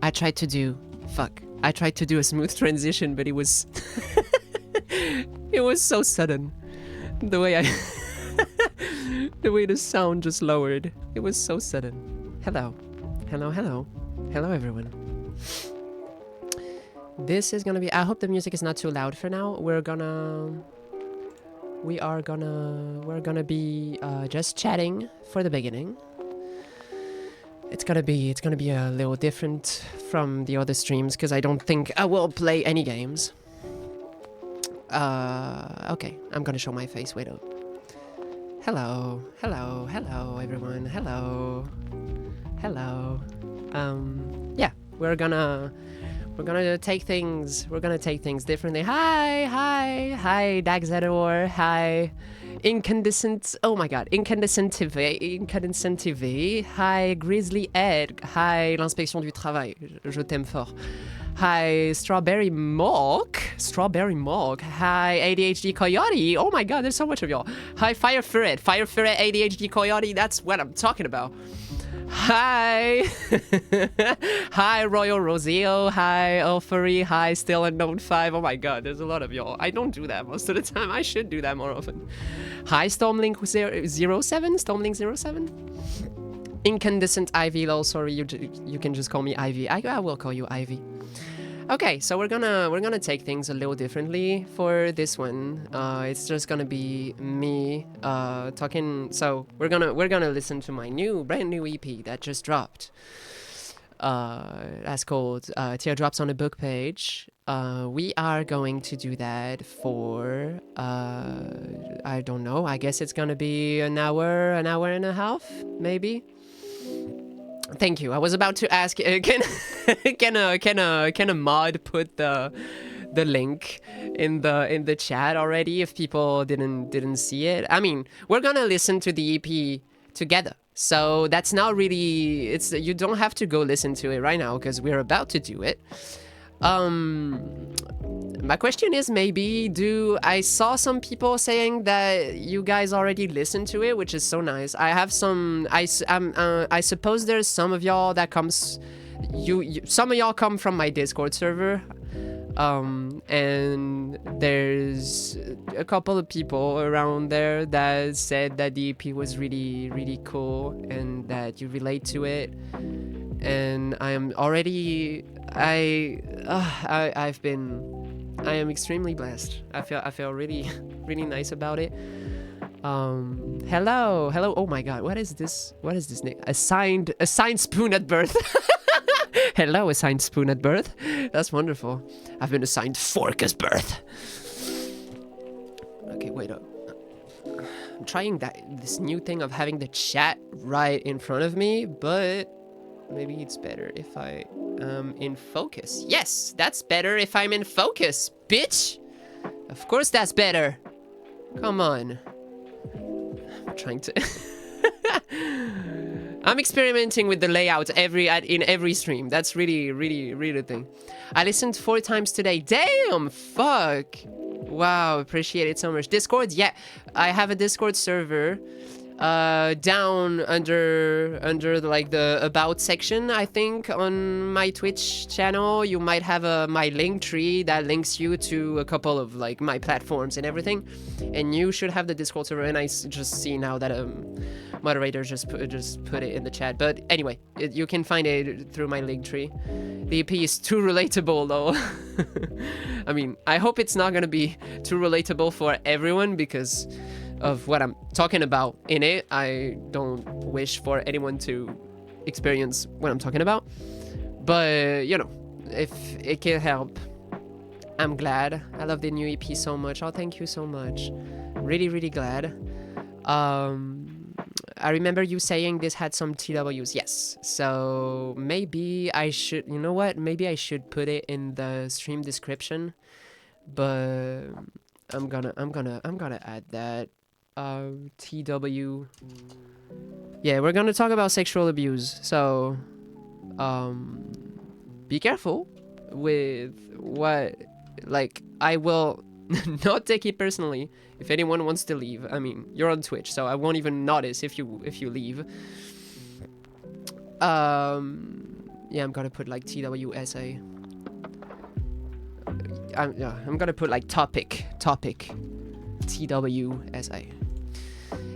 I tried to do a smooth transition, but it was it was so sudden. The way the sound just lowered. It was so sudden. Hello, everyone. This is gonna be. I hope the music is not too loud for now. We're gonna be just chatting for the beginning. It's gonna be a little different from the other streams because I don't think I will play any games. Okay, I'm gonna show my face. Wait up. Hello, everyone. Hello. Yeah, we're gonna take things differently. Hi, Dagzador. Hi. Incandescent, oh my god, Incandescent TV. Hi, Grizzly Ed. Hi, l'Inspection du Travail. Je t'aime fort. Hi, Strawberry Mork. Hi, ADHD Coyote. Oh my god, there's so much of y'all. Hi, Fire Ferret, ADHD Coyote. That's what I'm talking about. Hi. Hi, Royal Rosio. Hi, Elfery. Hi, Still Unknown 5. Oh my god, there's a lot of y'all. I don't do that most of the time. I should do that more often. Hi, Stormlink07. Incandescent Ivy. Lol, sorry, you can just call me Ivy. I will call you Ivy. Okay, so we're gonna take things a little differently for this one. It's just gonna be me talking. So we're gonna listen to my brand new EP that just dropped. That's called Teardrops on a Book Page. We are going to do that for I don't know. I guess it's gonna be an hour and a half, maybe. Thank you. I was about to ask, can a mod put the link in the chat already if people didn't see it? I mean, we're gonna listen to the EP together, so that's not really. You don't have to go listen to it right now because we're about to do it. My question is I saw some people saying that you guys already listened to it, which is so nice. I have some, I suppose there's some of y'all that comes, some of y'all come from my Discord server, and there's a couple of people around there that said that the EP was really, really cool and that you relate to it. And I am extremely blessed. I feel really, really nice about it. Hello. Oh my god, what is this name? Assigned spoon at birth. Hello, assigned spoon at birth. That's wonderful. I've been assigned fork at birth. Okay, wait up. I'm trying this new thing of having the chat right in front of me, but maybe it's better if I am in focus. Yes, that's better if I'm in focus, bitch. Of course that's better. Come on. I'm trying to... I'm experimenting with the layout in every stream. That's really, really, really the thing. I listened 4 times today. Damn, fuck. Wow, appreciate it so much. Discord, yeah. I have a Discord server. Down under the about section, I think, on my Twitch channel, you might have my link tree that links you to a couple of like my platforms and everything, and you should have the Discord server. And I just see now that moderator just put it in the chat. But anyway, you can find it through my link tree. The EP is too relatable though. I mean, I hope it's not gonna be too relatable for everyone because of what I'm talking about in it. I don't wish for anyone to experience what I'm talking about, but you know, if it can help, I'm glad. I love the new EP so much. Oh, thank you so much. Really, really glad. I remember you saying this had some TWs. Yes. So maybe I should, you know what? Maybe I should put it in the stream description. But I'm gonna add that. TW. Yeah, we're gonna talk about sexual abuse. So, be careful with what, like, I will not take it personally if anyone wants to leave. I mean, you're on Twitch, so I won't even notice if you leave. Yeah, I'm gonna put like TWSA. I'm gonna put like topic TWSA.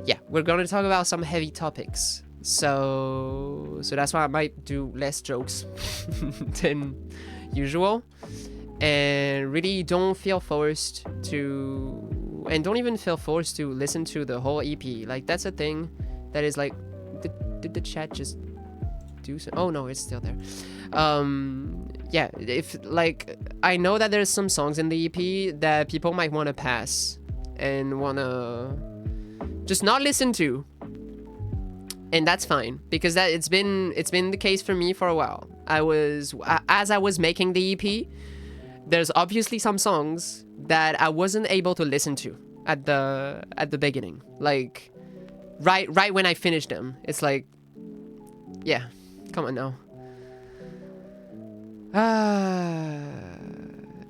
Yeah, we're gonna talk about some heavy topics. So that's why I might do less jokes than usual. And really don't feel forced to, and don't even feel forced to listen to the whole EP. Like, that's a thing that is like, did the chat just do so? Oh no, it's still there. Yeah, if, like, I know that there's some songs in the EP that people might want to pass and want to just not listen to. And that's fine, because that it's been the case for me for a while. As I was making the EP, there's obviously some songs that I wasn't able to listen to at the beginning. Like, right when I finished them, it's like, yeah, come on now.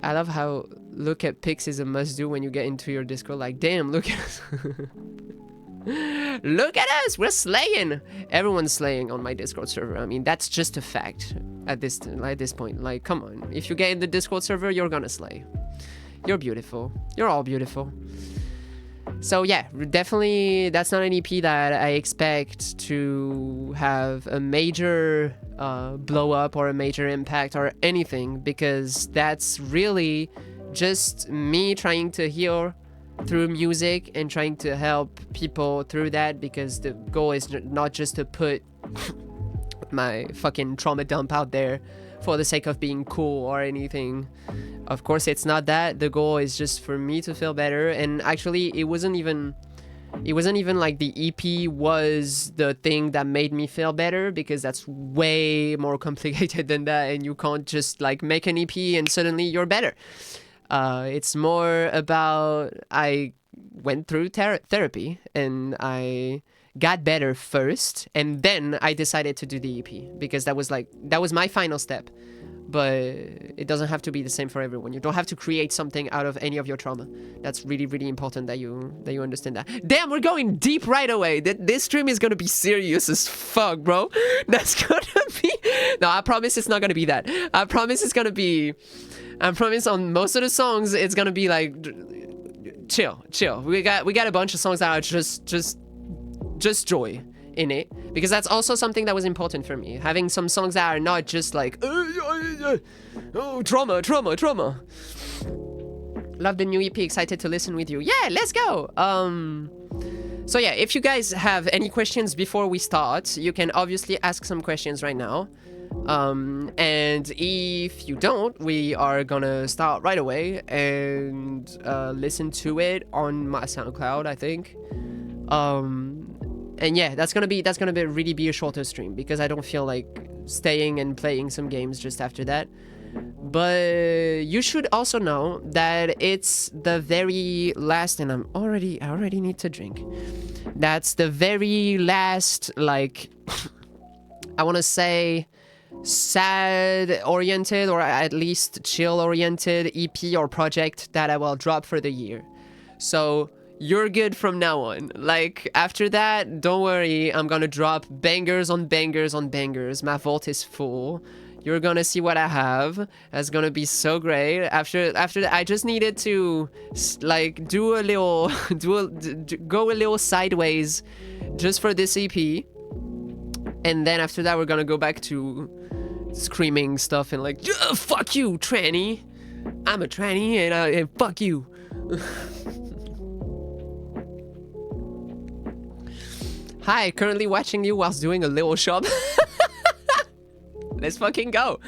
I love how look at pics is a must do when you get into your Discord. Like, damn, look at us. Look at us, we're slaying. Everyone's slaying on my Discord server. I mean, that's just a fact at this point. Like, come on, if you get in the Discord server, you're gonna slay. You're beautiful. You're all beautiful. So yeah, definitely that's not an EP that I expect to have a major blow up or a major impact or anything, because that's really just me trying to heal through music and trying to help people through that, because the goal is not just to put my fucking trauma dump out there for the sake of being cool or anything. Of course, it's not that. The goal is just for me to feel better. And actually, it wasn't even like the EP was the thing that made me feel better, because that's way more complicated than that, and you can't just like make an EP and suddenly you're better. It's more about, I went through therapy and I got better first, and then I decided to do the EP, because that was my final step. But it doesn't have to be the same for everyone. You don't have to create something out of any of your trauma. That's really, really important that you understand that. Damn, we're going deep right away. This stream is gonna be serious as fuck, bro. That's gonna be... No, I promise it's not gonna be that. I promise it's gonna be... I promise on most of the songs, it's gonna be like... Chill. We got a bunch of songs that are just joy in it, because that's also something that was important for me, having some songs that are not just like oh, trauma. Love the new EP, excited to listen with you. Yeah, let's go. So yeah, if you guys have any questions before we start, you can obviously ask some questions right now, and if you don't, we are gonna start right away and listen to it on my SoundCloud, I think. And yeah, that's gonna really be a shorter stream, because I don't feel like staying and playing some games just after that. But you should also know that it's the very last, and I already need to drink. That's the very last, like, I want to say sad oriented, or at least chill oriented EP or project that I will drop for the year. So you're good from now on. Like, after that, don't worry, I'm gonna drop bangers on bangers on bangers. My vault is full. You're gonna see what I have. That's gonna be so great. After that, I just needed to like do a little go a little sideways just for this EP. And then after that, we're gonna go back to screaming stuff and like, fuck you, tranny. I'm a tranny and fuck you. Hi, currently watching you whilst doing a little shop. Let's fucking go.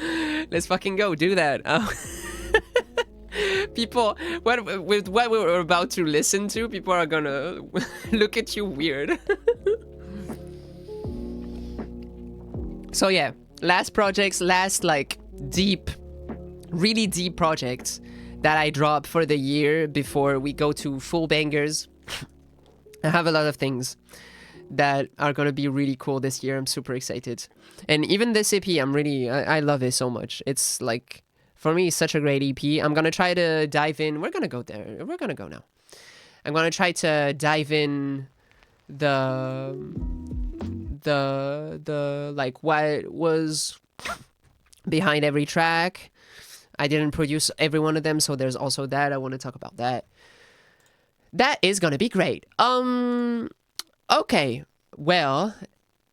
Do that. People, with what we were about to listen to, people are gonna look at you weird. So yeah, last projects, last like deep, really deep projects that I drop for the year before we go to full bangers. I have a lot of things that are gonna be really cool this year. I'm super excited. And even this EP, I love it so much. It's like, for me, such a great EP. I'm gonna try to dive in. We're gonna go there. We're gonna go now. I'm gonna try to dive in the like what was behind every track. I didn't produce every one of them, so there's also that. I want to talk about that. That is gonna be great. Okay. Well,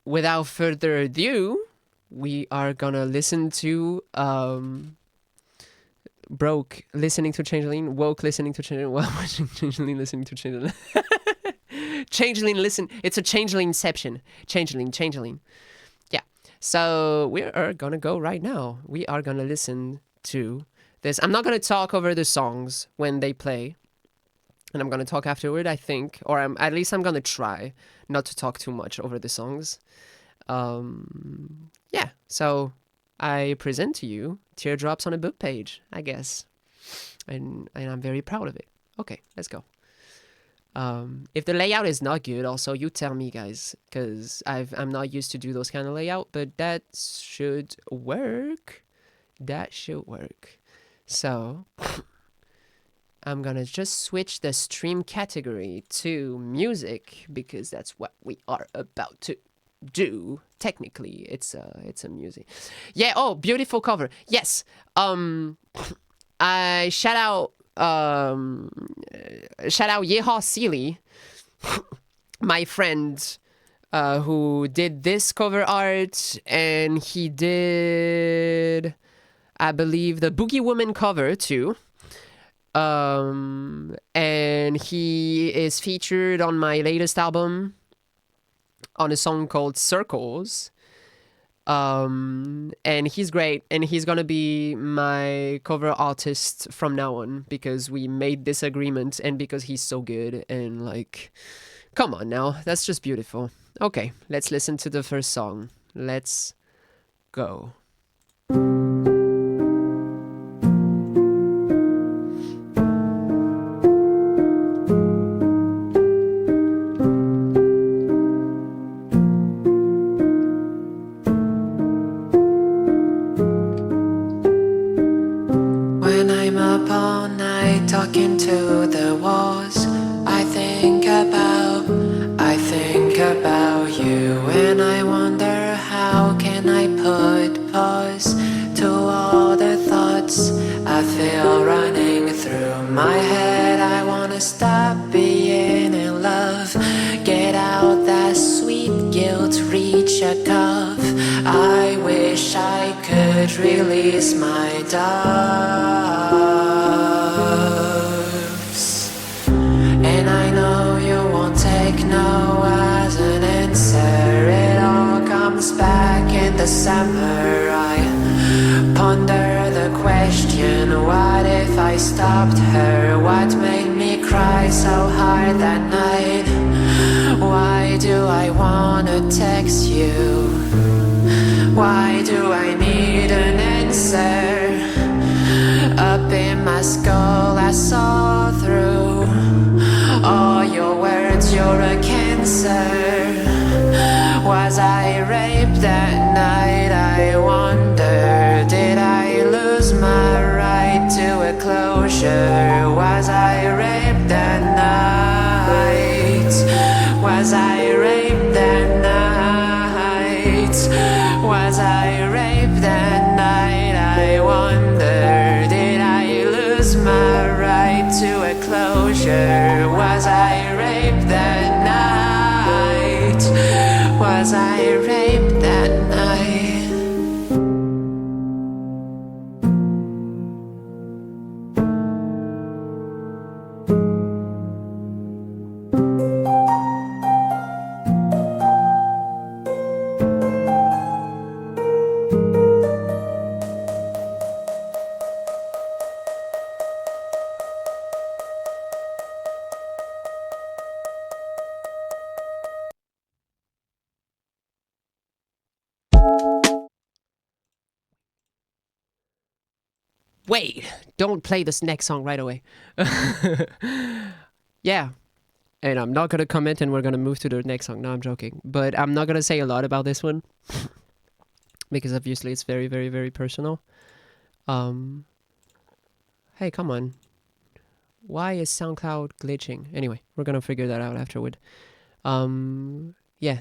without further ado, we are gonna listen to Broke listening to Changeline, Woke listening to Changeline, while watching Changeline listening to Changeline. Changeline listen. It's a Changeline-ception. Changeline. Yeah. So we are gonna go right now. We are gonna listen to this. I'm not gonna talk over the songs when they play, and I'm gonna talk afterward, I think, or at least I'm gonna try not to talk too much over the songs. Yeah. So I present to you Teardrops on a Book Page, I guess, and I'm very proud of it. Okay, let's go. If the layout is not good, also you tell me, guys, because I'm not used to do those kind of layout, but that should work. That should work. So I'm gonna just switch the stream category to music because that's what we are about to do. Technically, it's a music. Yeah. Oh, beautiful cover. Yes. I shout out Yeehaw Sealy, my friend, who did this cover art, and he did, I believe, the Boogie Woman cover too. And he is featured on my latest album on a song called Circles. And he's great, and he's gonna be my cover artist from now on because we made this agreement and because he's so good, and like, come on now, that's just beautiful. Okay, let's listen to the first song. Let's go. Talking to the walls, I think about you, and I wonder how can I put pause to all the thoughts I feel running through my head. I wanna stop being in love, get out that sweet guilt, reach a cuff. I wish I could release my doves. And I know you won't take no as an answer. It all comes back in the summer. I ponder the question, what if I stopped her? What made me cry so hard that night? Why do I wanna text you? Why do I need an answer? Up in my skull I saw through all your words, you're a cancer. Was I raped that night? I wonder, did I lose my right to a closure? Was I raped that night? Was I raped that night? Was I raped that night? I wonder, did I lose my right to a closure? Was I raped that night? Was I raped that night? Wait, don't play this next song right away. Yeah. And I'm not going to comment and we're going to move to the next song. No, I'm joking. But I'm not going to say a lot about this one because obviously it's very, very, very personal. Hey, come on. Why is SoundCloud glitching? Anyway, we're going to figure that out afterward. Yeah.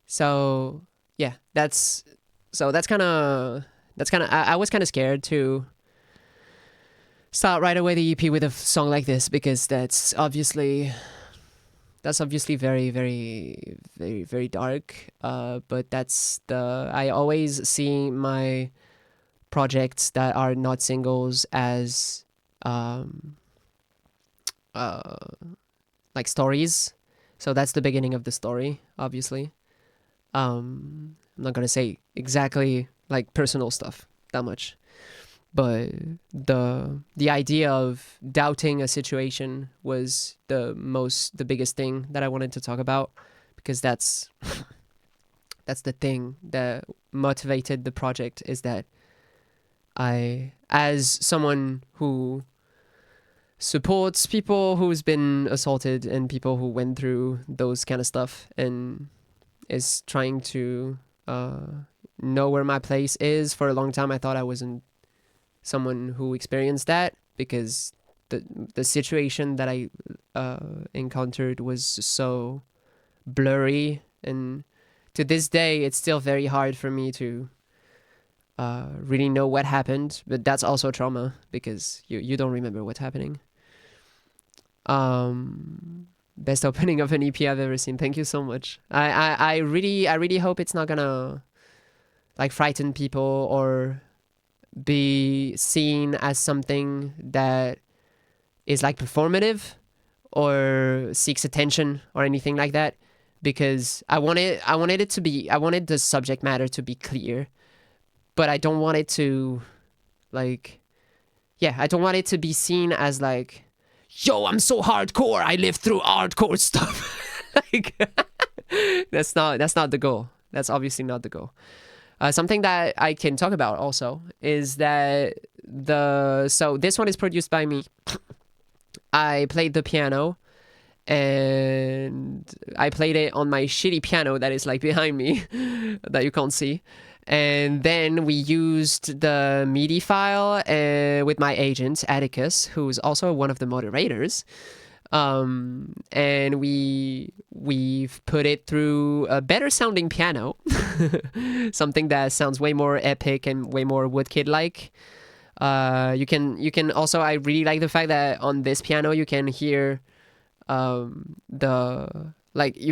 So, yeah, that's kind of, I was kind of scared to start right away the EP with a song like this because that's obviously very, very, very, very dark. But I always see my projects that are not singles as like stories. So that's the beginning of the story, obviously. I'm not gonna say exactly like personal stuff that much, but the idea of doubting a situation was the biggest thing that I wanted to talk about because that's the thing that motivated the project is that I, as someone who supports people who's been assaulted and people who went through those kind of stuff and is trying to know where my place is. For a long time I thought I wasn't someone who experienced that because the situation that I encountered was so blurry, and to this day it's still very hard for me to really know what happened, but that's also trauma because you don't remember what's happening. Best opening of an EP I've ever seen. Thank you so much. I really hope it's not gonna like frighten people or be seen as something that is like performative or seeks attention or anything like that, because I wanted the subject matter to be clear, but I don't want it to like, yeah, I don't want it to be seen as like, yo, I'm so hardcore, I lived through hardcore stuff. Like that's not the goal. That's obviously not the goal. Something that I can talk about also is that so this one is produced by me. I played the piano and I played it on my shitty piano that is like behind me that you can't see. And then we used the MIDI file with my agent, Atticus, who's also one of the moderators. And we've put it through a better sounding piano, something that sounds way more epic and way more Woodkid like. You can also, I really like the fact that on this piano you can hear you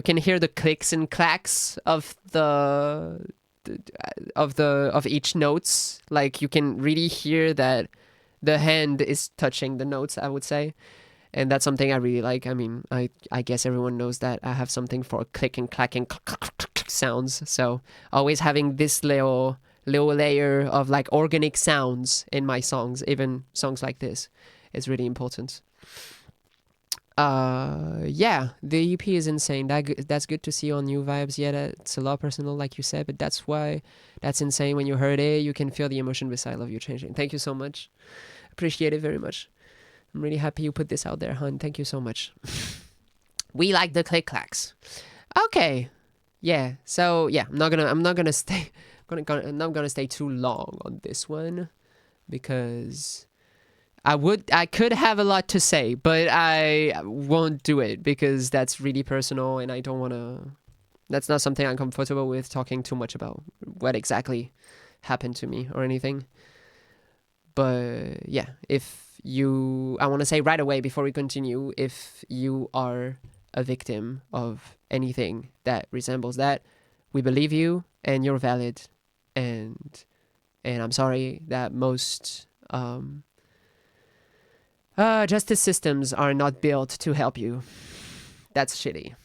can hear the clicks and clacks of each notes. Like you can really hear that the hand is touching the notes, I would say. And that's something I really like. I mean, I guess everyone knows that I have something for clicking, clacking sounds. So always having this little layer of like organic sounds in my songs, even songs like this, is really important. Yeah, the EP is insane. That's good to see on New Vibes. Yeah, it's a lot personal, like you said, but that's why that's insane. When you heard it, you can feel the emotion beside Love You Changing. Thank you so much. Appreciate it very much. I'm really happy you put this out there, hon. Thank you so much. We like the click clacks. Okay. Yeah. So yeah, I'm not gonna stay I'm not gonna stay too long on this one because I could have a lot to say, but I won't do it because that's really personal and I don't wanna, that's not something I'm comfortable with talking too much about what exactly happened to me or anything. But yeah, I want to say right away before we continue, if you are a victim of anything that resembles that, we believe you and you're valid. And I'm sorry that most justice systems are not built to help you. That's shitty.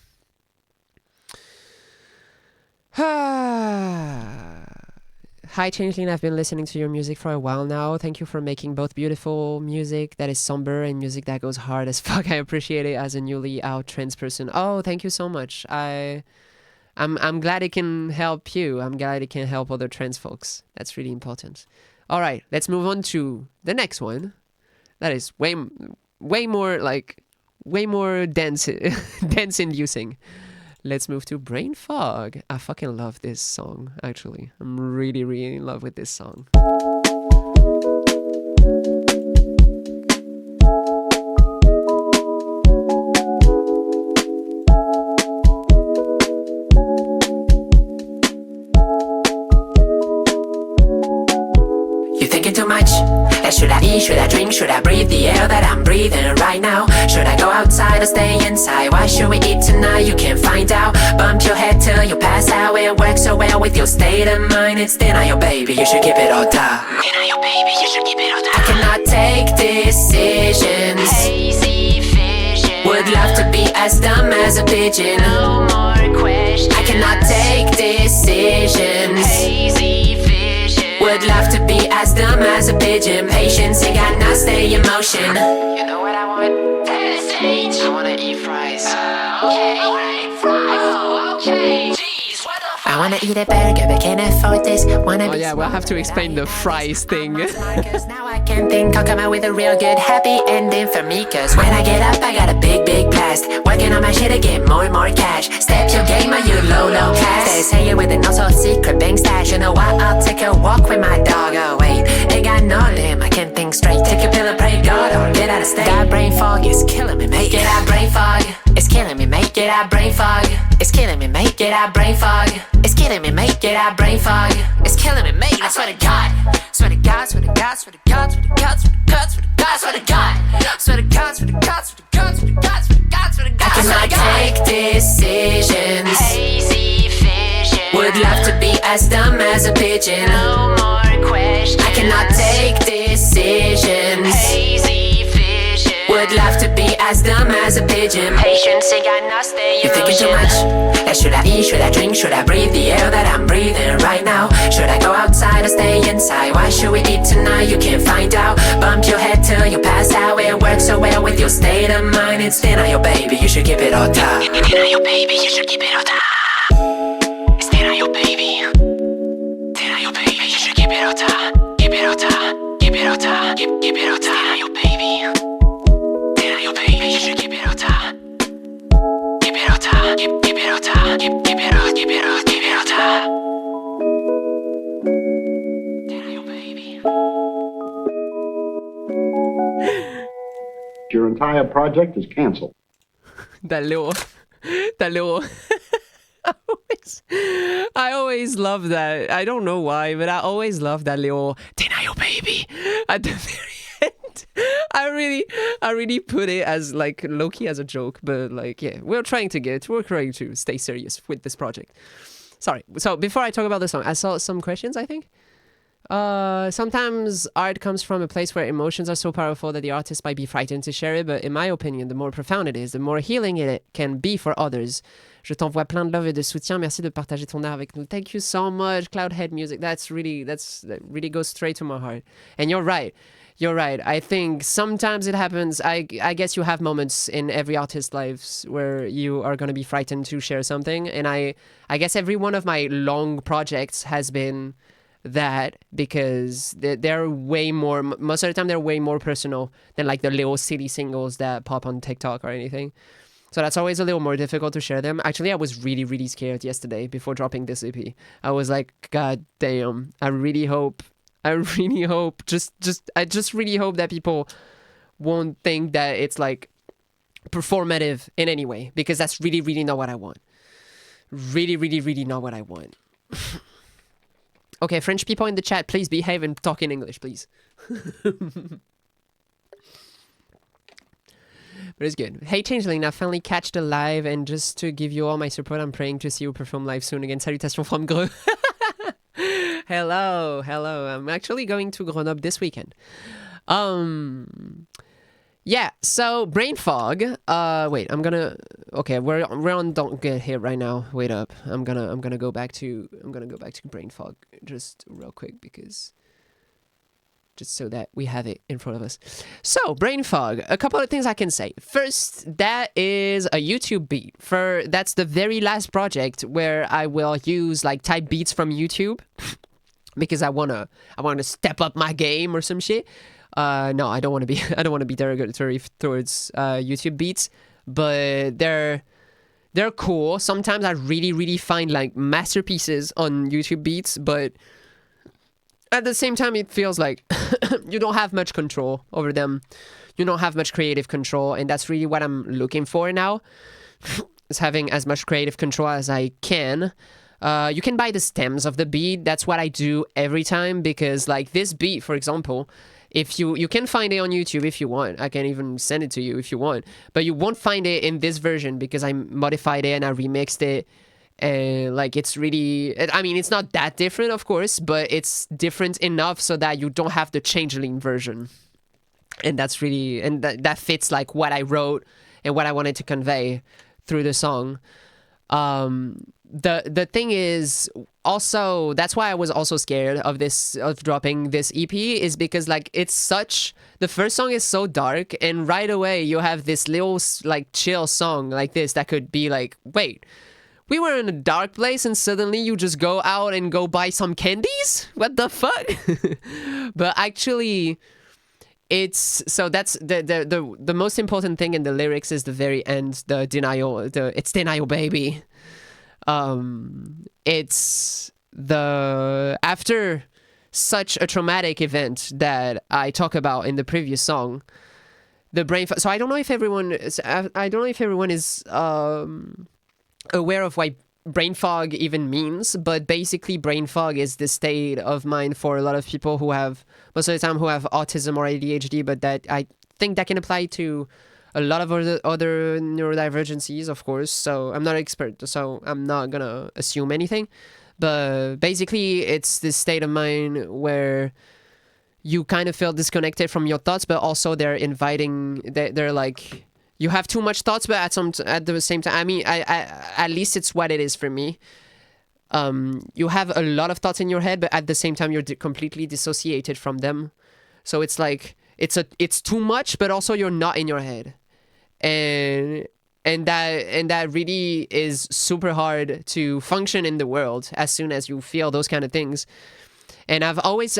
Hi Changeline, I've been listening to your music for a while now. Thank you for making both beautiful music that is somber and music that goes hard as fuck. I appreciate it as a newly out trans person. Oh, thank you so much. I'm glad it can help you. I'm glad it can help other trans folks. That's really important. All right, let's move on to the next one. That is way more like way more dance dance inducing. Let's move to Brain Fog. I fucking love this song, actually. I'm really, really in love with this song. You thinking too much? Should I eat? Should I drink? Should I breathe the air that I'm breathing right now? Should I go outside or stay inside? Why should we eat tonight? You can't find out. Bump your head till you pass out. It works so well with your state of mind. It's denial, baby. You should keep it all tight. Denial, baby. You should keep it all tight. I cannot take decisions. Hazy vision. Would love to be as dumb as a pigeon. No more questions. I cannot take decisions. Hazy vision. Would love to be as dumb as a pigeon. Patience, you got not stay in motion. You know what I want? Stage. I wanna eat fries. Okay, alright, fries. Oh, okay. Jeez, what the fuck? I wanna eat a burger, but can't afford this. Oh yeah, we'll have to explain the fries thing. Now I can think I'll come out with a real good happy ending for me. Cause when I get up, I got a big blast. Working on my shit to get more and more cash. Step your game or you low class. Stay saying with an also secret bank stash. You know what? I'll take a walk with my dog. Oh wait, it got no limb. I can't think straight. Take a pill and pray God or get out of state. That brain fog is killing me, mate. Get out brain fog. It's killing me, mate. Get out brain fog. It's killing me, mate. Get out brain fog. It's killing me, mate. Get out brain fog. It's killing me, mate. I swear to God. Swear to God. Swear to God. Swear to God. Swear to God. Swear to God. Swear to God. Swear to God. Swear to God. Swear to God. Swear to God. Swear to God. Swear to God. Swear to God. I cannot take decisions. Hazy vision. Would love to be as dumb as a pigeon. No more questions. I cannot take decisions. Hazy vision. Would love to be as dumb as a pigeon. Patience, you got not stay. You thinking too much? Should I eat? Should I drink? Should I breathe the air that I'm breathing right now? Should I go outside or stay inside? Why should we eat tonight? You can't find out. Bump your head till you pass out. It works so well with your state of mind. It's denial, baby. You should keep it all tight. Denial, baby. You should keep it all tight. It's denial, baby. Denial, baby. You should keep it all tight. Keep it all tight. Keep it all tight. Keep it all tight. Denial, baby. Denial, baby. You should keep it all tight. Keep it all tight. Keep it all tight. Keep it all tight. Denial, baby. Your entire project is canceled. that little I always love that. I don't know why, but I always love that little denial, baby, at the very end. I really put it as like low-key as a joke, but like, yeah, we're trying to stay serious with this project. Sorry. So before I talk about the song, I saw some questions, I think. Sometimes art comes from a place where emotions are so powerful that the artist might be frightened to share it, but in my opinion, the more profound it is, the more healing it can be for others. Je t'envoie plein de love et de soutien. Merci de partager ton art avec nous. Thank you so much, Cloudhead Music. That really goes straight to my heart. And you're right. I think sometimes it happens. I guess you have moments in every artist's lives where you are going to be frightened to share something. And I guess every one of my long projects has been that, because they're way more, most of the time they're way more personal than like the little silly singles that pop on TikTok or anything. So that's always a little more difficult to share them. Actually, I was really, really scared yesterday before dropping this EP. I was like, God damn, I really hope, I just really hope that people won't think that it's like performative in any way, because that's really, really not what I want. Really, really, really not what I want. Okay, French people in the chat, please behave and talk in English, please. But it's good. Hey, Changeline, I finally catched the live, and just to give you all my support, I'm praying to see you perform live soon again. Salutations from Greux. Hello. I'm actually going to Grenoble this weekend. Yeah, so Brain Fog. Wait, I'm gonna. Okay, we're on Don't Get Hit right now. Wait up. I'm gonna go back to Brain Fog just real quick, because just so that we have it in front of us. So Brain Fog. A couple of things I can say. First, that is a YouTube beat. That's the very last project where I will use like type beats from YouTube. because I wanna step up my game or some shit. No, I don't want to be I don't want to be derogatory towards YouTube beats, but they're cool. Sometimes I really find like masterpieces on YouTube beats, but at the same time it feels like you don't have much control over them. You don't have much creative control, and that's really what I'm looking for now. Is having as much creative control as I can. You can buy the stems of the beat. That's what I do every time, because like this beat, for example, if you can find it on YouTube if you want. I can even send it to you if you want, but you won't find it in this version because I modified it and I remixed it. And like it's really, I mean, it's not that different, of course, but it's different enough so that you don't have the Changeline version. And that's really, and that fits like what I wrote and what I wanted to convey through the song. The thing is also, that's why I was also scared of dropping this EP, is because like the first song is so dark, and right away you have this little like chill song like this that could be like, wait, we were in a dark place and suddenly you just go out and go buy some candies? What the fuck? But actually, it's so that's the most important thing in the lyrics is the very end, the denial, it's denial, baby. It's the after such a traumatic event that I talk about in the previous song, the brain so I don't know if everyone is aware of what brain fog even means, but basically brain fog is the state of mind for a lot of people who have, most of the time, who have autism or ADHD, but that I think that can apply to a lot of other neurodivergencies, of course. So I'm not an expert, so I'm not gonna assume anything, but basically it's this state of mind where you kind of feel disconnected from your thoughts, but also they're like, you have too much thoughts, but at the same time, I mean, I at least it's what it is for me. You have a lot of thoughts in your head, but at the same time, you're completely dissociated from them. So it's like it's too much, but also you're not in your head, and that really is super hard to function in the world as soon as you feel those kind of things. And I've always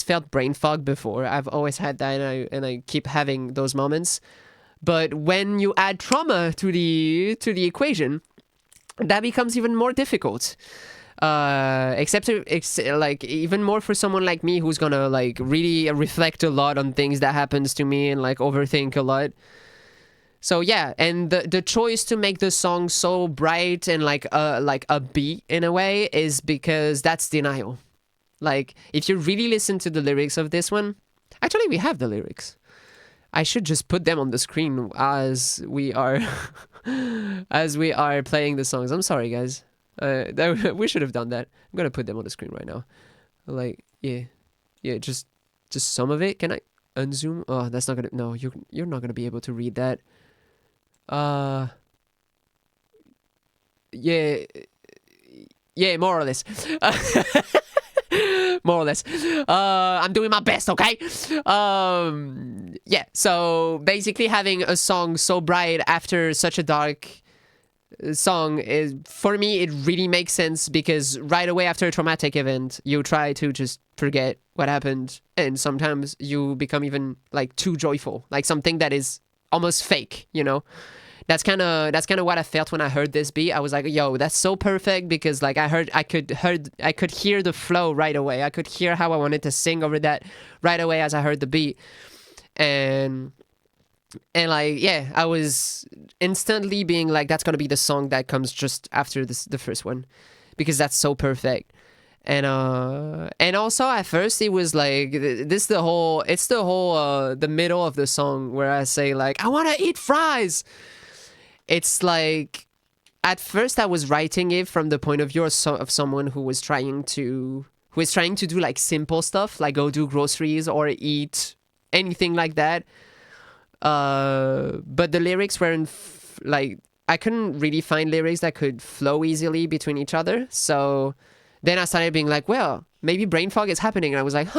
felt brain fog before. I've always had that, and I keep having those moments. But when you add trauma to the equation, that becomes even more difficult. Like even more for someone like me who's gonna like really reflect a lot on things that happens to me and like overthink a lot. So yeah, and the choice to make the song so bright and like upbeat in a way is because that's denial. Like if you really listen to the lyrics of this one, actually we have the lyrics. I should just put them on the screen as we are playing the songs. I'm sorry, guys. We should have done that. I'm gonna put them on the screen right now. Like, yeah, just some of it. Can I unzoom? Oh, that's not gonna. No, you're not gonna be able to read that. Yeah, more or less. More or less. I'm doing my best, okay? Yeah, so basically having a song so bright after such a dark song is, for me, it really makes sense, because right away after a traumatic event, you try to just forget what happened, and sometimes you become even like too joyful, like something that is almost fake, you know? That's kind of what I felt when I heard this beat. I was like, yo, that's so perfect, because like I could hear the flow right away. I could hear how I wanted to sing over that right away as I heard the beat. And like, yeah, I was instantly being like, that's going to be the song that comes just after the first one, because that's so perfect. And also at first it was like the middle of the song where I say like, I want to eat fries. It's like, at first I was writing it from the point of view of someone who is trying to do like simple stuff, like go do groceries or eat anything like that. But the lyrics weren't like, I couldn't really find lyrics that could flow easily between each other. So then I started being like, well, maybe brain fog is happening. And I was like,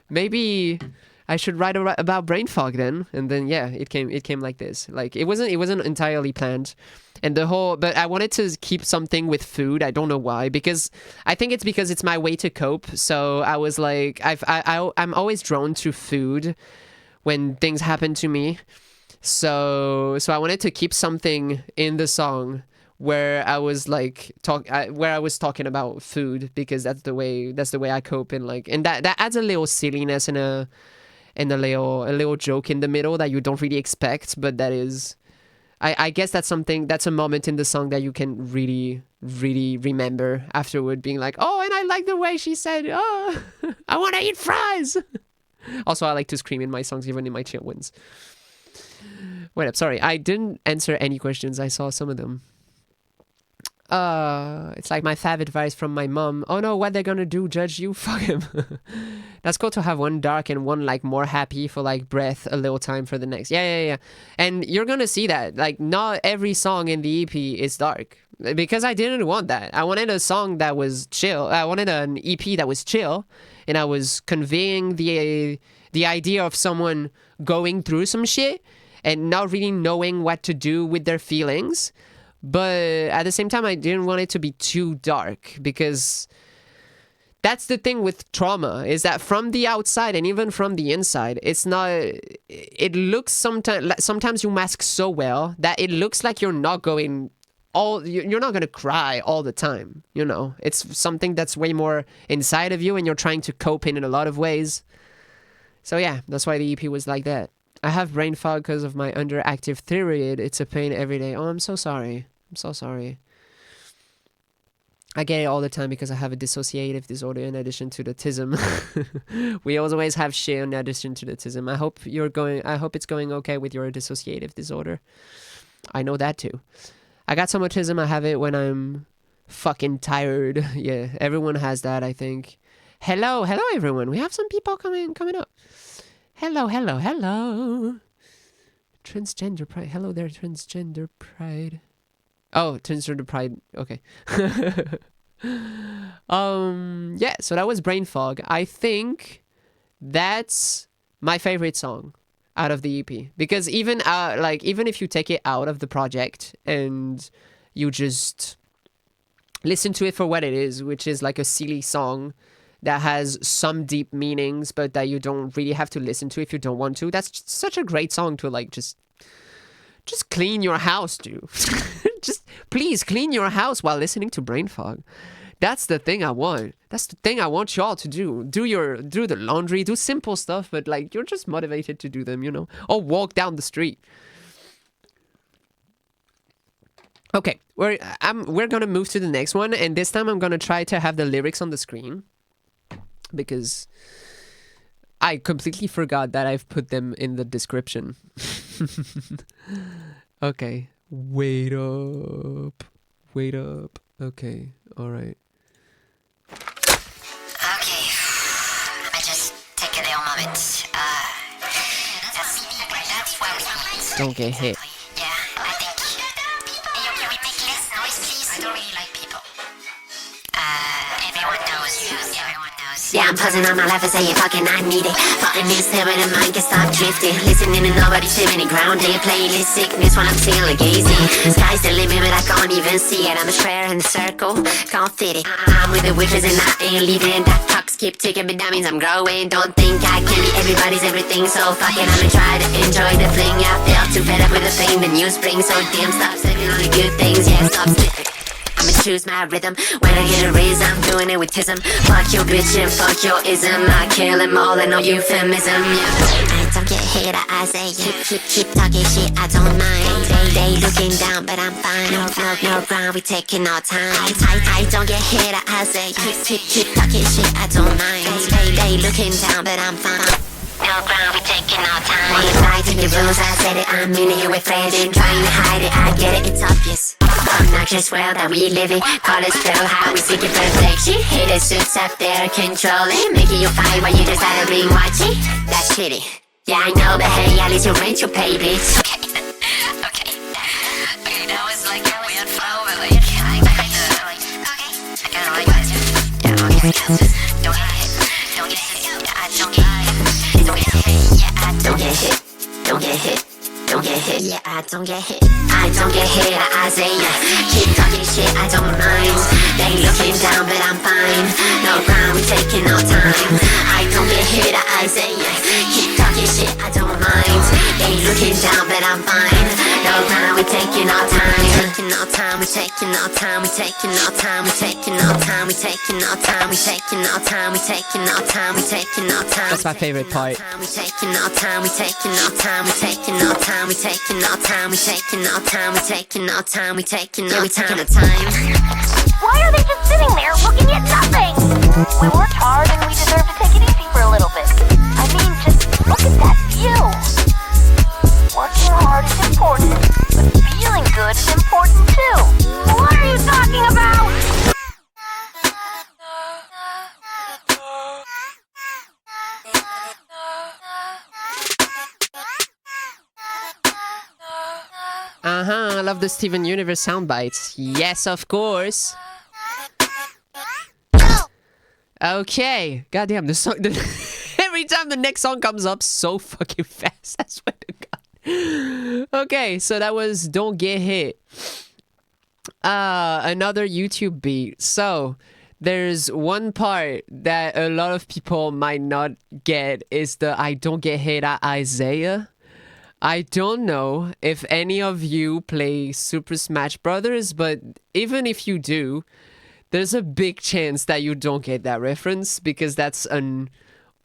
maybe I should write about brain fog then. And then yeah, it came like this. Like it wasn't entirely planned. And but I wanted to keep something with food. I don't know why, because I think it's because it's my way to cope. So I was like, I'm always drawn to food when things happen to me. So I wanted to keep something in the song where I was like where I was talking about food, because that's the way I cope, and that adds a little silliness and a little joke in the middle that you don't really expect, but that is. I guess that's a moment in the song that you can really, really remember afterward, being like, oh, and I like the way she said, oh, I want to eat fries. Also, I like to scream in my songs, even in my chill ones. Wait up, sorry, I didn't answer any questions. I saw some of them. It's like my fave advice from my mom. Oh no, what they're gonna do? Judge you? Fuck him. That's cool to have one dark and one like more happy for like breath, a little time for the next. Yeah. And you're gonna see that. Like not every song in the EP is dark, because I didn't want that. I wanted a song that was chill. I wanted an EP that was chill, and I was conveying the idea of someone going through some shit and not really knowing what to do with their feelings. But at the same time, I didn't want it to be too dark, because that's the thing with trauma, is that from the outside and even from the inside, it's not, it looks sometimes you mask so well that it looks like you're not going you're not going to cry all the time. You know, it's something that's way more inside of you, and you're trying to cope in a lot of ways. So yeah, that's why the EP was like that. I have brain fog because of my underactive thyroid. It's a pain every day. Oh, I'm so sorry. I get it all the time because I have a dissociative disorder in addition to the tism. We always have shit in addition to the tism. I hope it's going okay with your dissociative disorder. I know that too. I got some autism. I have it when I'm fucking tired. Yeah, everyone has that, I think. Hello everyone. We have some people coming up. Hello. Transgender pride. Hello there, transgender pride. Oh, transgender pride. Okay. Yeah, so that was Brain Fog. I think that's my favorite song out of the EP, because even if you take it out of the project and you just listen to it for what it is, which is like a silly song that has some deep meanings, but that you don't really have to listen to if you don't want to. That's such a great song to like just clean your house to. Just please clean your house while listening to Brain Fog. That's the thing I want. That's the thing I want y'all to do. Do the laundry, do simple stuff, but like you're just motivated to do them, you know, or walk down the street. Okay, we're gonna move to the next one, and this time I'm gonna try to have the lyrics on the screen, because I completely forgot that I've put them in the description. Okay, wait up. Okay, all right. Okay, I just take a little moment. That's where we meet. Don't get hit. Yeah, I think. Hey, yo, can we make less noise, please? I don't really like people. Everyone knows. Yeah, I'm pausing on my life and saying fucking I need it. Fucking this head when the mind can stop drifting. Listening to nobody sitting and grounded. Playlist sickness when I'm feeling gazing. Sky's the limit but I can't even see it. I'm a square in the circle, can't fit it. I'm with the witches and I ain't leaving. That clock keep ticking but that means I'm growing. Don't think I can be everybody's everything. So fucking I'ma try to enjoy the fling. I feel too fed up with the pain the news brings. So damn stop saying all the good things. Yeah, stop slipping. I'ma choose my rhythm. When I get a raise, I'm doing it with tism. Fuck your bitch and fuck your ism. I kill them all and no euphemism, yeah. I don't get hit, I say keep talking shit, I don't mind. They looking down, but I'm fine. No ground, we taking our time. I don't get hit, I say keep talking shit, I don't mind. They looking down, but I'm fine. No ground, we taking our time. Fighting the rules, I said it, I'm in here with friends and trying to hide it, I get it, it's obvious. Obnoxious world that we live in. Call us still how we seeking perfection. Hate the suits up there controlling, making you fight while you decide to bring watching. That's shitty. Yeah, I know, but hey, at least you rent your pay, bitch. Okay, that was like a weird flow, but like, I kinda like that too. Yeah, okay, don't get hit, I don't get don't get hit, don't get hit, don't get hit, yeah, I don't get hit. I don't get hit, I say yeah. Keep talking shit, I don't mind. They looking down, but I'm fine. No ground, we taking our time. I don't get hit, I say yeah. Keep talking shit, I don't mind. They looking down, but I'm fine. No ground, we taking our time. Taking our time, we taking our time, we taking our time, we taking our time, we taking our time, we taking our time, we taking our time, we taking our time. That's my favorite part. We taking our time, we taking our time, we taking our time, we taking our time, we taking our time, we taking our time, we taking our time. Why are they just sitting there looking at nothing? We worked hard and we deserve to take it easy for a little bit. I mean, just look at that view. Working hard is important, but feeling good is important too. What are you talking about? I love the Steven Universe sound bites. Yes, of course. Okay. Goddamn, the song. Every time the next song comes up so fucking fast. I swear to God. Okay, so that was Don't Get Hit. Another YouTube beat. So there's one part that a lot of people might not get is the I don't get hit at Isaiah. I don't know if any of you play Super Smash Brothers, but even if you do, there's a big chance that you don't get that reference because that's an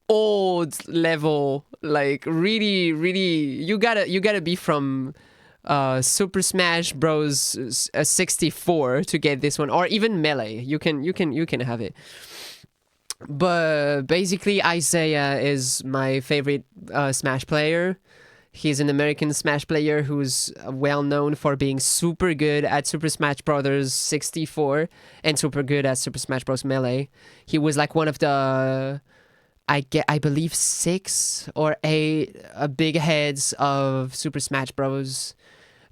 old level, like really, you gotta be from Super Smash Bros 64 to get this one, or even Melee. You can have it. But basically, Isaiah is my favorite Smash player. He's an American Smash player who's well known for being super good at Super Smash Bros. 64 and super good at Super Smash Bros. Melee. He was like one of the, I believe 6 or 8 big heads of Super Smash Bros.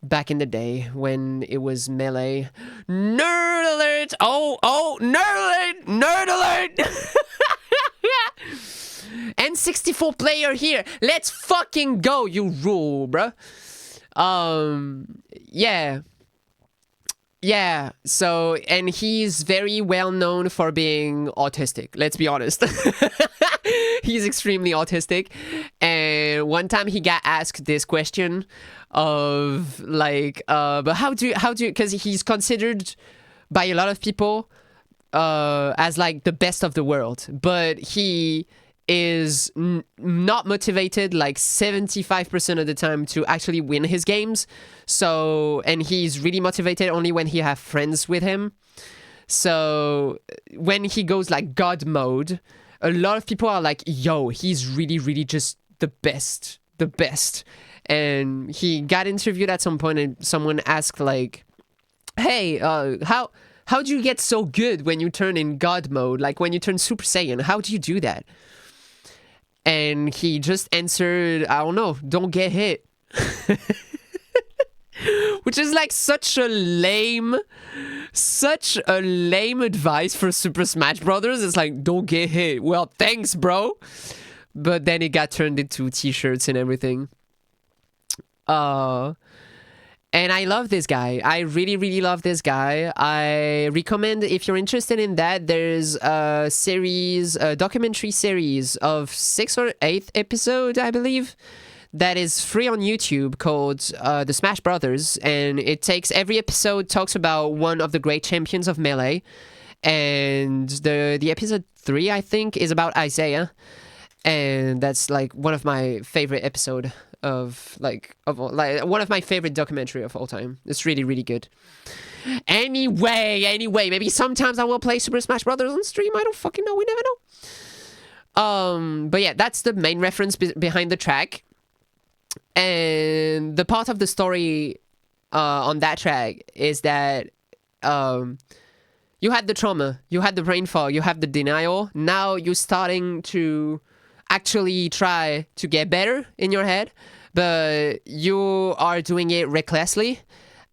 Back in the day when it was Melee. Nerd alert! Oh, nerd alert! Nerd alert! N64 player here. Let's fucking go, you rule, bruh. Yeah. So, and he's very well known for being autistic. Let's be honest. He's extremely autistic. And one time he got asked this question of like, but how do you, because he's considered by a lot of people as like the best of the world, but he is not motivated like 75% of the time to actually win his games. So, and he's really motivated only when he have friends with him. So when he goes like God mode, a lot of people are like, yo, he's really just the best. And he got interviewed at some point and someone asked like, hey, how do you get so good when you turn in God mode? Like when you turn Super Saiyan, how do you do that? And he just answered, I don't know, don't get hit. Which is like such a lame advice for Super Smash Brothers. It's like, don't get hit. Well, thanks, bro. But then it got turned into t-shirts and everything. And I love this guy. I really love this guy. I recommend, if you're interested in that, there's a series, a documentary series of 6 or 8 episodes, I believe, that is free on YouTube called The Smash Brothers. And it takes, every episode talks about one of the great champions of Melee. And the episode 3, I think, is about Isaiah. And that's like one of my favorite episode of one of my favorite documentary of all time. It's really good. Anyway, maybe sometimes I will play Super Smash Brothers on stream. I don't fucking know. We never know. But yeah, that's the main reference behind the track. And the part of the story on that track is that you had the trauma, you had the brain fog, you have the denial. Now you're starting to actually try to get better in your head, but you are doing it recklessly,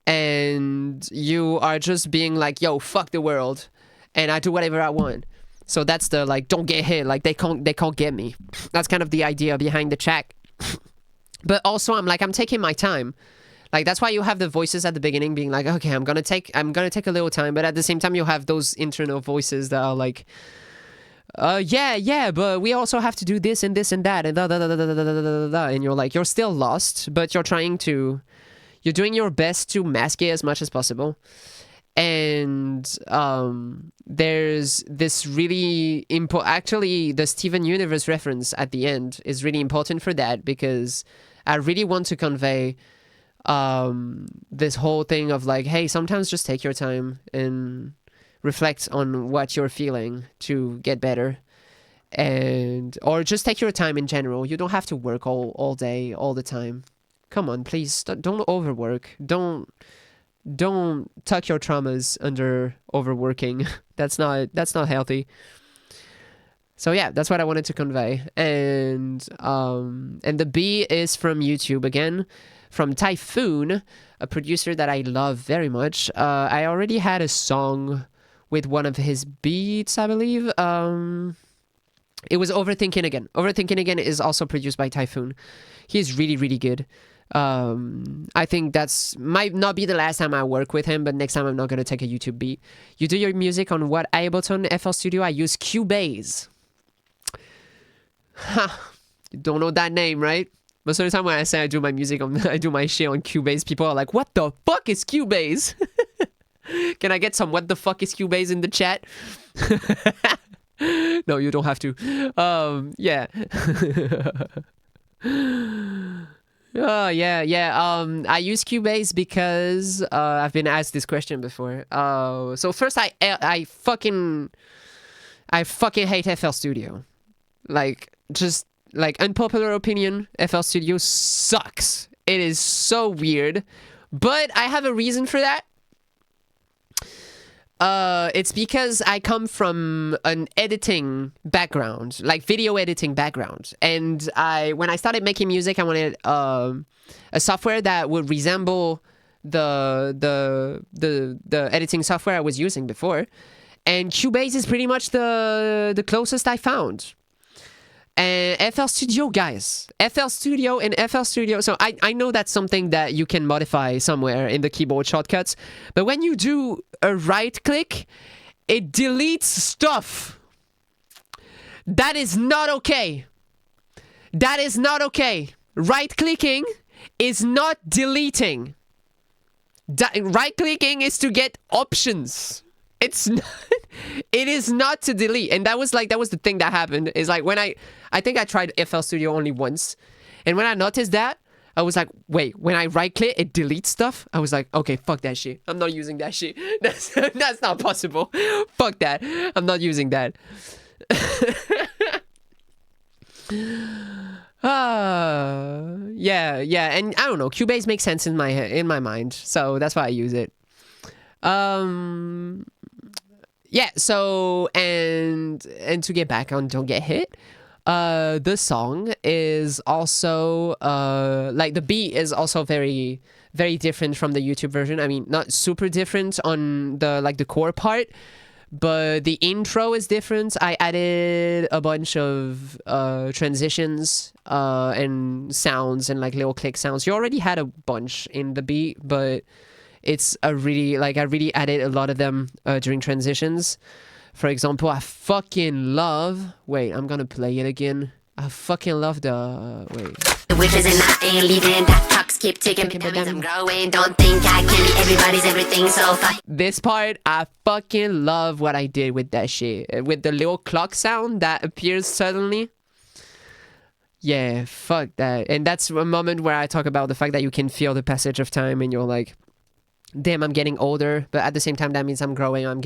and you are just being like, yo, fuck the world, and I do whatever I want. So that's the like, don't get hit, like they can't get me. That's kind of the idea behind the track. But also I'm taking my time. Like that's why you have the voices at the beginning being like, okay, I'm gonna take a little time, but at the same time you have those internal voices that are like, yeah, but we also have to do this and this and that and and you're like, you're still lost, but you're doing your best to mask it as much as possible. And there's this really actually the Steven Universe reference at the end is really important for that, because I really want to convey this whole thing of like, hey, sometimes just take your time and reflect on what you're feeling to get better, or just take your time in general. You don't have to work all day, all the time. Come on, please, don't overwork. Don't tuck your traumas under overworking. That's not healthy. So yeah, that's what I wanted to convey. And the B is from YouTube again, from Typhoon, a producer that I love very much. I already had a song with one of his beats, I believe. It was Overthinking Again. Overthinking Again is also produced by Typhoon. He's really, really good. I think that's might not be the last time I work with him, but next time I'm not gonna take a YouTube beat. You do your music on what, Ableton, FL Studio? I use Cubase. Ha! You don't know that name, right? Most of the time when I say I do my music I do my shit on Cubase, people are like, what the fuck is Cubase? Can I get some what the fuck is Cubase in the chat? No, you don't have to. Yeah. Oh, yeah. I use Cubase because I've been asked this question before. So first, I fucking hate FL Studio. Like, just like unpopular opinion, FL Studio sucks. It is so weird, but I have a reason for that. It's because I come from an editing background, like video editing background, and when I started making music, I wanted a software that would resemble the editing software I was using before, and Cubase is pretty much the closest I found. And FL Studio, guys. FL Studio and FL Studio. So I know that's something that you can modify somewhere in the keyboard shortcuts. But when you do a right click, it deletes stuff. That is not okay. That is not okay. Right clicking is not deleting. Right clicking is to get options. It's not, it is not to delete. And that was the thing that happened, is like when I think I tried FL Studio only once, and when I noticed that, I was like, wait, when I right click it deletes stuff. I was like, okay, fuck that shit, I'm not using that shit. That's not possible. Fuck that, I'm not using that. Yeah, and I don't know, Cubase makes sense in my mind, so that's why I use it. Yeah, so and to get back on Don't Get Hit, the song is also like the beat is also very, very different from the YouTube version. I mean, not super different on the core part, but the intro is different. I added a bunch of transitions and sounds and like little click sounds. You already had a bunch in the beat, but it's I really added a lot of them during transitions. For example, I fucking love... Wait, I'm gonna play it again. I fucking love the... Wait. Wishes and I ain't leaving. That clocks keep ticking. I'm growing. Don't think I can be everybody's everything. So fuck. This part, I fucking love what I did with that shit. With the little clock sound that appears suddenly. Yeah, fuck that. And that's a moment where I talk about the fact that you can feel the passage of time and you're like, damn, I'm getting older, but at the same time that means I'm growing. I'm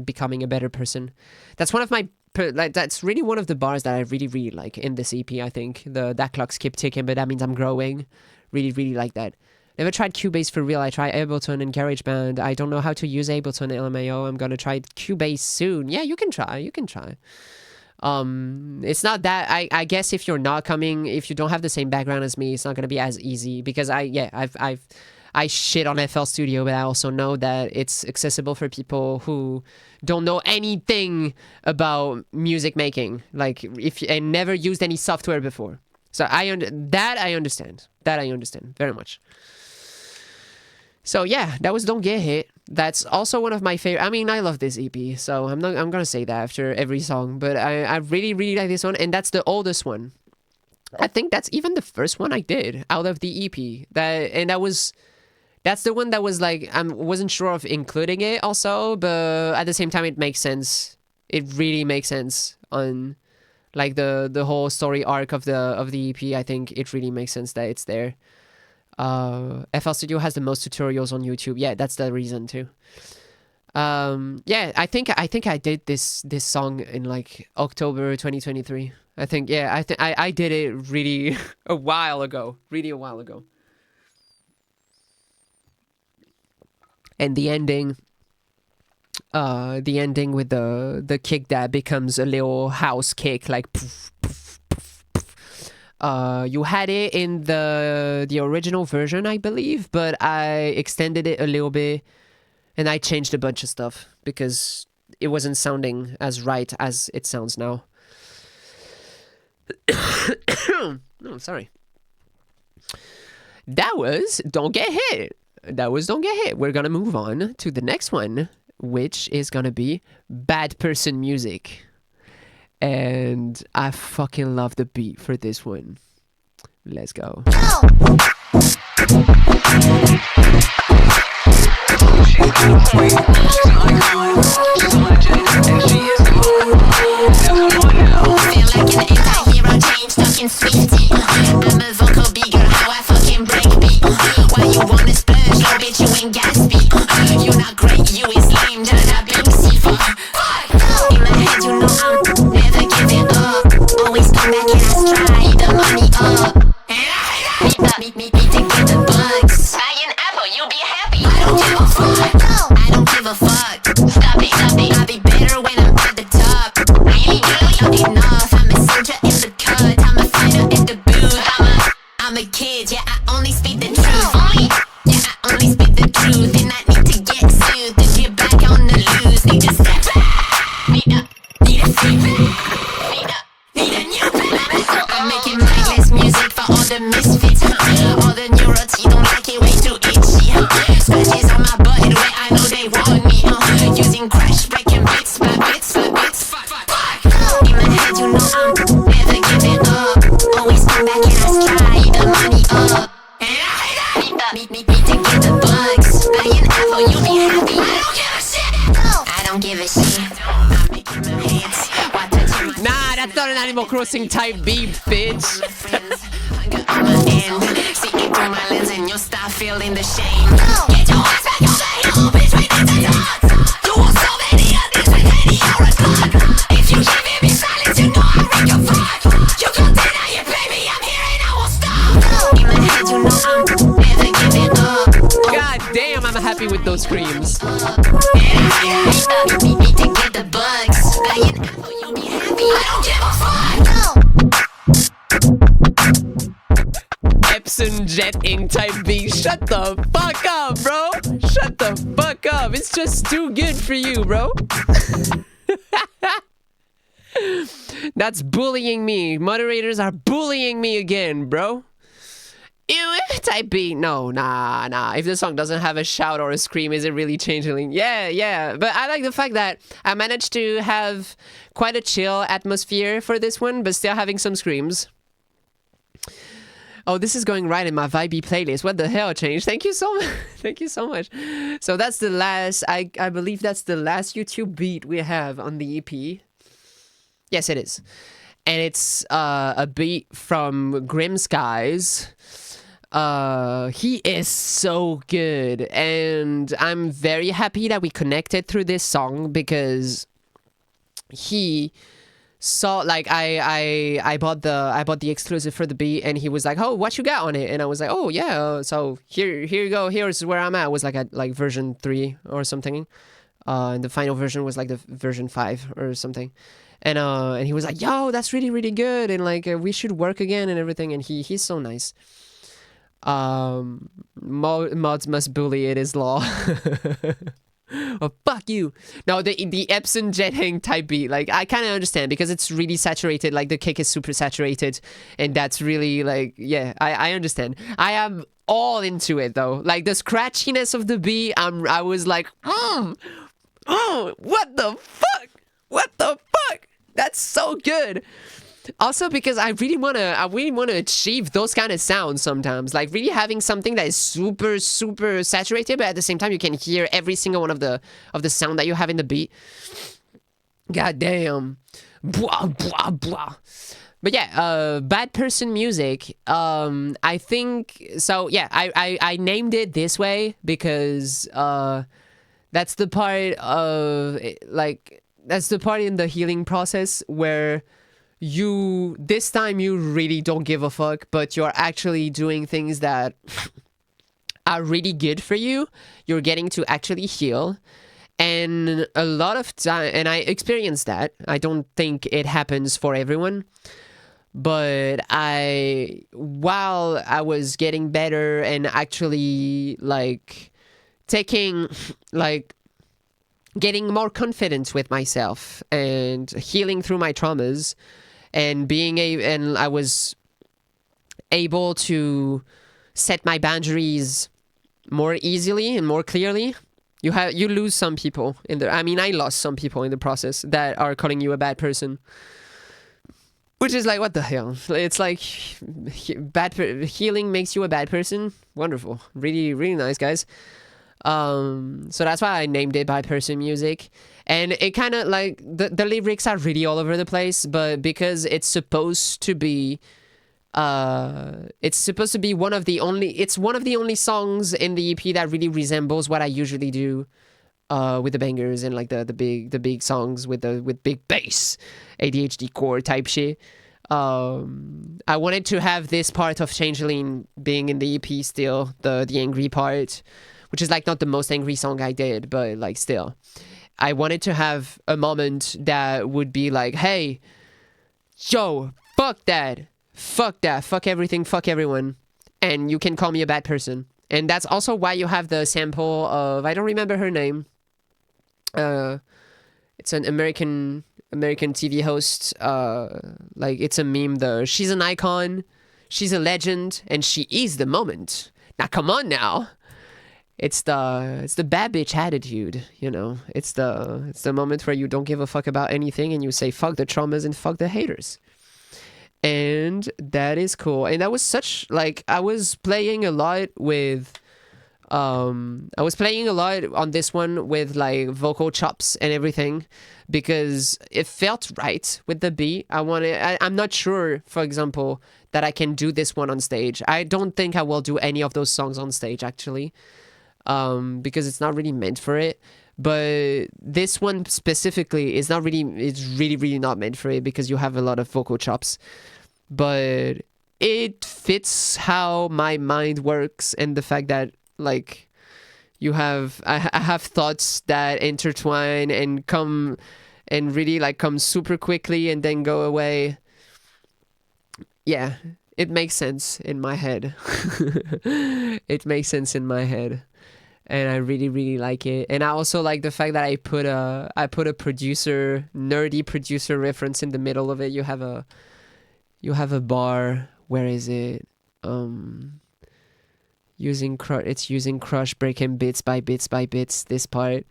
becoming a better person. That's one of my that's really one of the bars that I really, really like in this EP. I think that clocks keep ticking, but that means I'm growing. Really, really like that. Never tried Cubase for real. I tried Ableton and GarageBand. I don't know how to use Ableton and LMAO. I'm gonna try Cubase soon. Yeah, you can try. It's not that I guess if you don't have the same background as me, it's not gonna be as easy, because I've I shit on FL Studio, but I also know that it's accessible for people who don't know anything about music making, like and never used any software before. So I understand very much. So yeah, that was Don't Get Hit. That's also one of my favorite. I mean, I love this EP, so I'm gonna say that after every song, but I really, really like this one, and that's the oldest one. I think that's even the first one I did out of the EP. That's the one that was like, I wasn't sure of including it also, but at the same time it makes sense. It really makes sense on like the whole story arc of the EP. I think it really makes sense that it's there. FL Studio has the most tutorials on YouTube. Yeah, that's the reason too. Yeah, I think I did this song in like October 2023. I think, yeah, I did it really a while ago. And the ending with the kick that becomes a little house kick, like poof, poof, poof, poof. You had it in the original version, I believe, but I extended it a little bit and I changed a bunch of stuff because it wasn't sounding as right as it sounds now. No, sorry. That was Don't Get Hit. We're gonna move on to the next one, which is gonna be Bad Person Music. And I fucking love the beat for this one. Let's go. Sweetie, I'm a vocal big girl, how I fucking break beat. Why you wanna splurge, no bitch, you ain't gas beat. You not great, you is lame, Jada Binksy fuck. In my head, you know I'm never giving up. Always come back and I stride the money up. Me to get the bugs. Buy an apple, you'll be happy. I don't give a fuck. I don't give a fuck. Stop it. I'll be better when I'm at the top. Really, not enough. I'm a soldier in the cut. I'm a fighter in the booth. I'm a kid, yeah, I only speak the truth. I only speak the truth. And I need to get soothed and get back on the loose. Need to step back. Need a feedback. Need a new plan. I'm making mindless music for all the misfits. All the neuroty don't like it, way too itchy. Scratches on my butt in a way I know they want me. Using crash, breaking bits by bits. Fuck. In my head, you know I'm never giving up. Always come back and I stride the money up. And I need to get the bugs. Buy an apple, you'll be happy. I don't give a shit. I'm making my hands. Nah, that's not an Animal Crossing type beat, bitch. See it through my lens and you'll start feeling the shame. Get your ass back over here, bitch, right at the top. You want so many of this, but maybe you're a god. If you give me silence, you know I wreck your fuck. You gon' deny it, baby, I'm here and I won't stop. In my head, you know I'm never giving up. God damn, I'm happy with those screams. Need to get the bugs. Buy an apple, you'll be happy. I don't give a fuck. Epson jetting type beat. Shut the fuck up, bro. Shut the fuck up. It's just too good for you, bro. That's bullying me. Moderators are bullying me again, bro. Ew, type beat. No, nah. If the song doesn't have a shout or a scream, is it really Changeling? Yeah. But I like the fact that I managed to have quite a chill atmosphere for this one, but still having some screams. Oh, this is going right in my vibey playlist. What the hell, Change? Thank you so much. Thank you so much. So that's the last, I believe that's the last YouTube beat we have on the EP. Yes, it is. And it's a beat from Grim Skies. He is so good. And I'm very happy that we connected through this song because he saw, like, I bought the exclusive for the beat and he was like, oh, what you got on it? And I was like, oh yeah, so here you go, here's where I'm at. It was like at like version 3 or something, and the final version was like the version 5 or something, and he was like, yo, that's really, really good, and like we should work again and everything, and he's so nice. Mods must bully, it is law. Oh, fuck you. No, the Epson jetting type beat, like, I kind of understand because it's really saturated, like the kick is super saturated, and that's really like, yeah, I understand. I am all into it though. Like the scratchiness of the beat, I was like, what the fuck? What the fuck? That's so good. Also, because I really wanna achieve those kind of sounds sometimes. Like really having something that is super, super saturated, but at the same time you can hear every single one of the sound that you have in the beat. God damn. Blah, blah, blah. But yeah, bad person music. I think so. Yeah, I named it this way because that's the part of that's the part in the healing process where this time you really don't give a fuck, but you're actually doing things that are really good for you. You're getting to actually heal. And a lot of time, and I experienced that. I don't think it happens for everyone. But while I was getting better and actually like taking like getting more confidence with myself and healing through my traumas and and I was able to set my boundaries more easily and more clearly. You lose some people I lost some people in the process that are calling you a bad person, which is like, what the hell? It's like healing makes you a bad person. Wonderful, really, really nice, guys. So that's why I named it bad person music. And it kind of like the lyrics are really all over the place, but because it's supposed to be one of the only songs in the EP that really resembles what I usually do with the bangers and like the big songs with big bass, ADHD core type shit. I wanted to have this part of Changeline being in the EP still, the angry part, which is like not the most angry song I did, but like still. I wanted to have a moment that would be like, hey, yo, fuck that, fuck everything, fuck everyone, and you can call me a bad person. And that's also why you have the sample of, I don't remember her name. It's an American TV host. Like it's a meme. She's an icon, she's a legend, and she is the moment. Now come on now. It's the bad bitch attitude, you know. It's the moment where you don't give a fuck about anything and you say fuck the traumas and fuck the haters. And that is cool. And that was such like I was playing a lot on this one with like vocal chops and everything because it felt right with the beat. I'm not sure, for example, that I can do this one on stage. I don't think I will do any of those songs on stage actually. Because it's not really meant for it. But this one specifically is not really, it's really, really not meant for it because you have a lot of vocal chops. But it fits how my mind works and the fact that like I have thoughts that intertwine and come and really like come super quickly and then go away. Yeah, it makes sense in my head. It makes sense in my head. And I really, really like it. And I also like the fact that I put a nerdy producer reference in the middle of it. You have a bar. Where is it? Using Crush, breaking bits by bits. This part.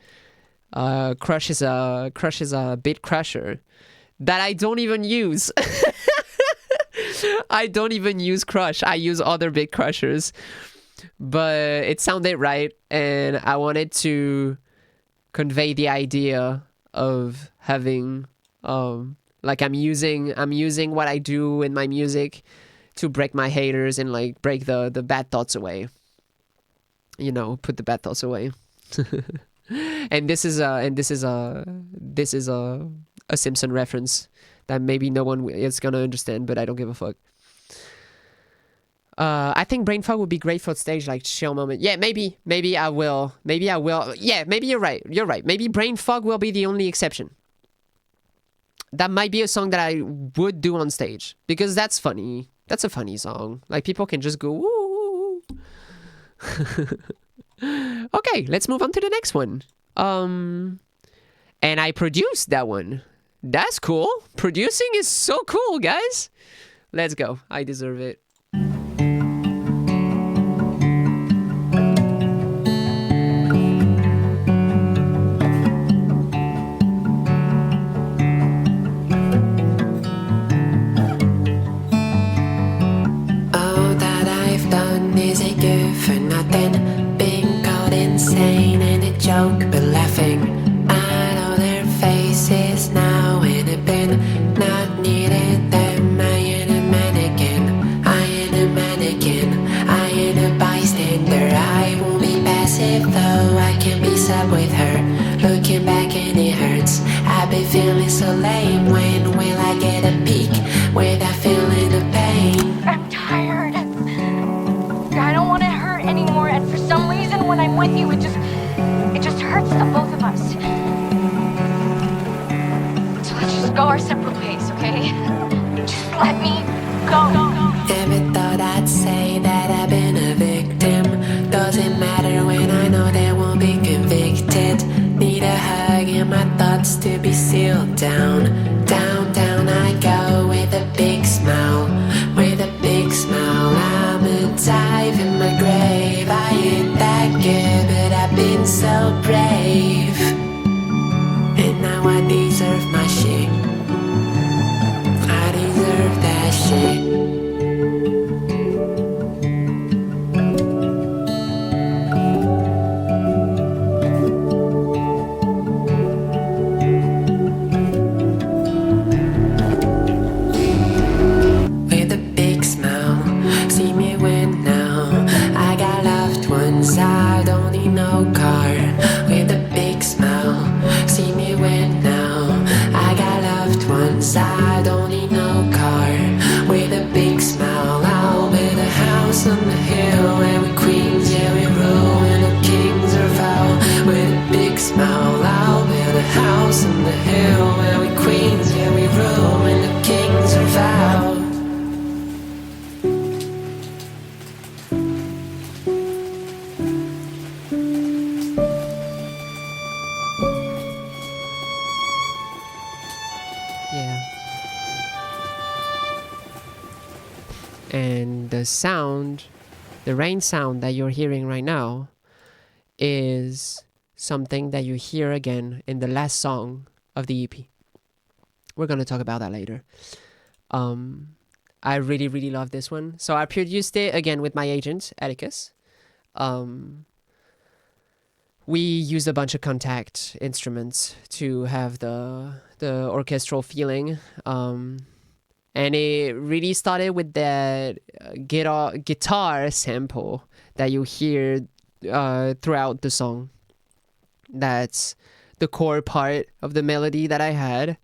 Crush is a bit crusher that I don't even use. I don't even use Crush. I use other bit crushers. But it sounded right, and I wanted to convey the idea of having like I'm using what I do in my music to break my haters and like break the bad thoughts away. You know, put the bad thoughts away. And this is a Simpson reference that maybe no one is gonna understand, but I don't give a fuck. I think brain fog would be great for stage, like chill moment. Yeah, maybe I will. Yeah, maybe you're right. Maybe brain fog will be the only exception. That might be a song that I would do on stage because that's funny. That's a funny song. Like people can just go woo. Okay, let's move on to the next one. And I produced that one. That's cool. Producing is so cool, guys. Let's go. I deserve it. All that I've done is a good for nothing. Being called insane and a joke, but laughing at all their faces now in a bin. Not needed them. I ain't a mannequin. I ain't a mannequin. I ain't a bystander. I won't be passive though. I can be sad with her. Looking back and it hurts. I've been feeling so lame. When will I get a peek without feeling the pain? I'm tired. I don't want to hurt anymore, and for some reason when I'm with you, it just hurts the both of us. So let's just go our separate ways, okay? Just let me go. Never thought I'd say that I've been a victim. Doesn't matter when I know they won't be convicted. Need a hug and my thoughts to be sealed down. Down, down I go with a big smile. With a big smile. I'm a dive in my grave. I ain't that good, but I've been so brave. And now I deserve my shit. I deserve that shit. With a big smile, see me win now. I got loved ones, I don't need no car. With a big smile, see me win now. I got loved ones, I don't need no car. With a big smile, I'll build a house on the hill where we queens, yeah we rule, and the kings are foul. With a big smile, I'll build a house on the hill where we queens, yeah we rule, and the kings are foul. Yeah. And the sound, the rain sound that you're hearing right now is something that you hear again in the last song of the EP. We're going to talk about that later. I really, really love this one. So I produced it again with my agent, Atticus. We used a bunch of contact instruments to have the orchestral feeling. And it really started with that guitar sample that you hear throughout the song. That's the core part of the melody that I had.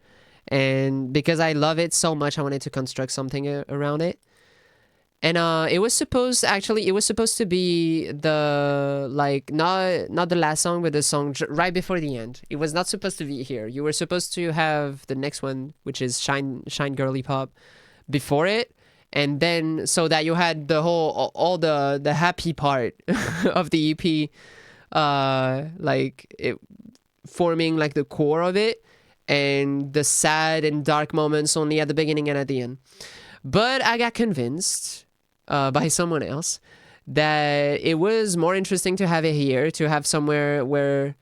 And because I love it so much, I wanted to construct something around it. And it was supposed to be the, like, not the last song, but the song right before the end. It was not supposed to be here. You were supposed to have the next one, which is Shine Girly Pop, before it. And then, so that you had the whole, all the happy part of the EP, like, it forming, like, the core of it. And the sad and dark moments only at the beginning and at the end. But I got convinced by someone else that it was more interesting to have it here, to have somewhere where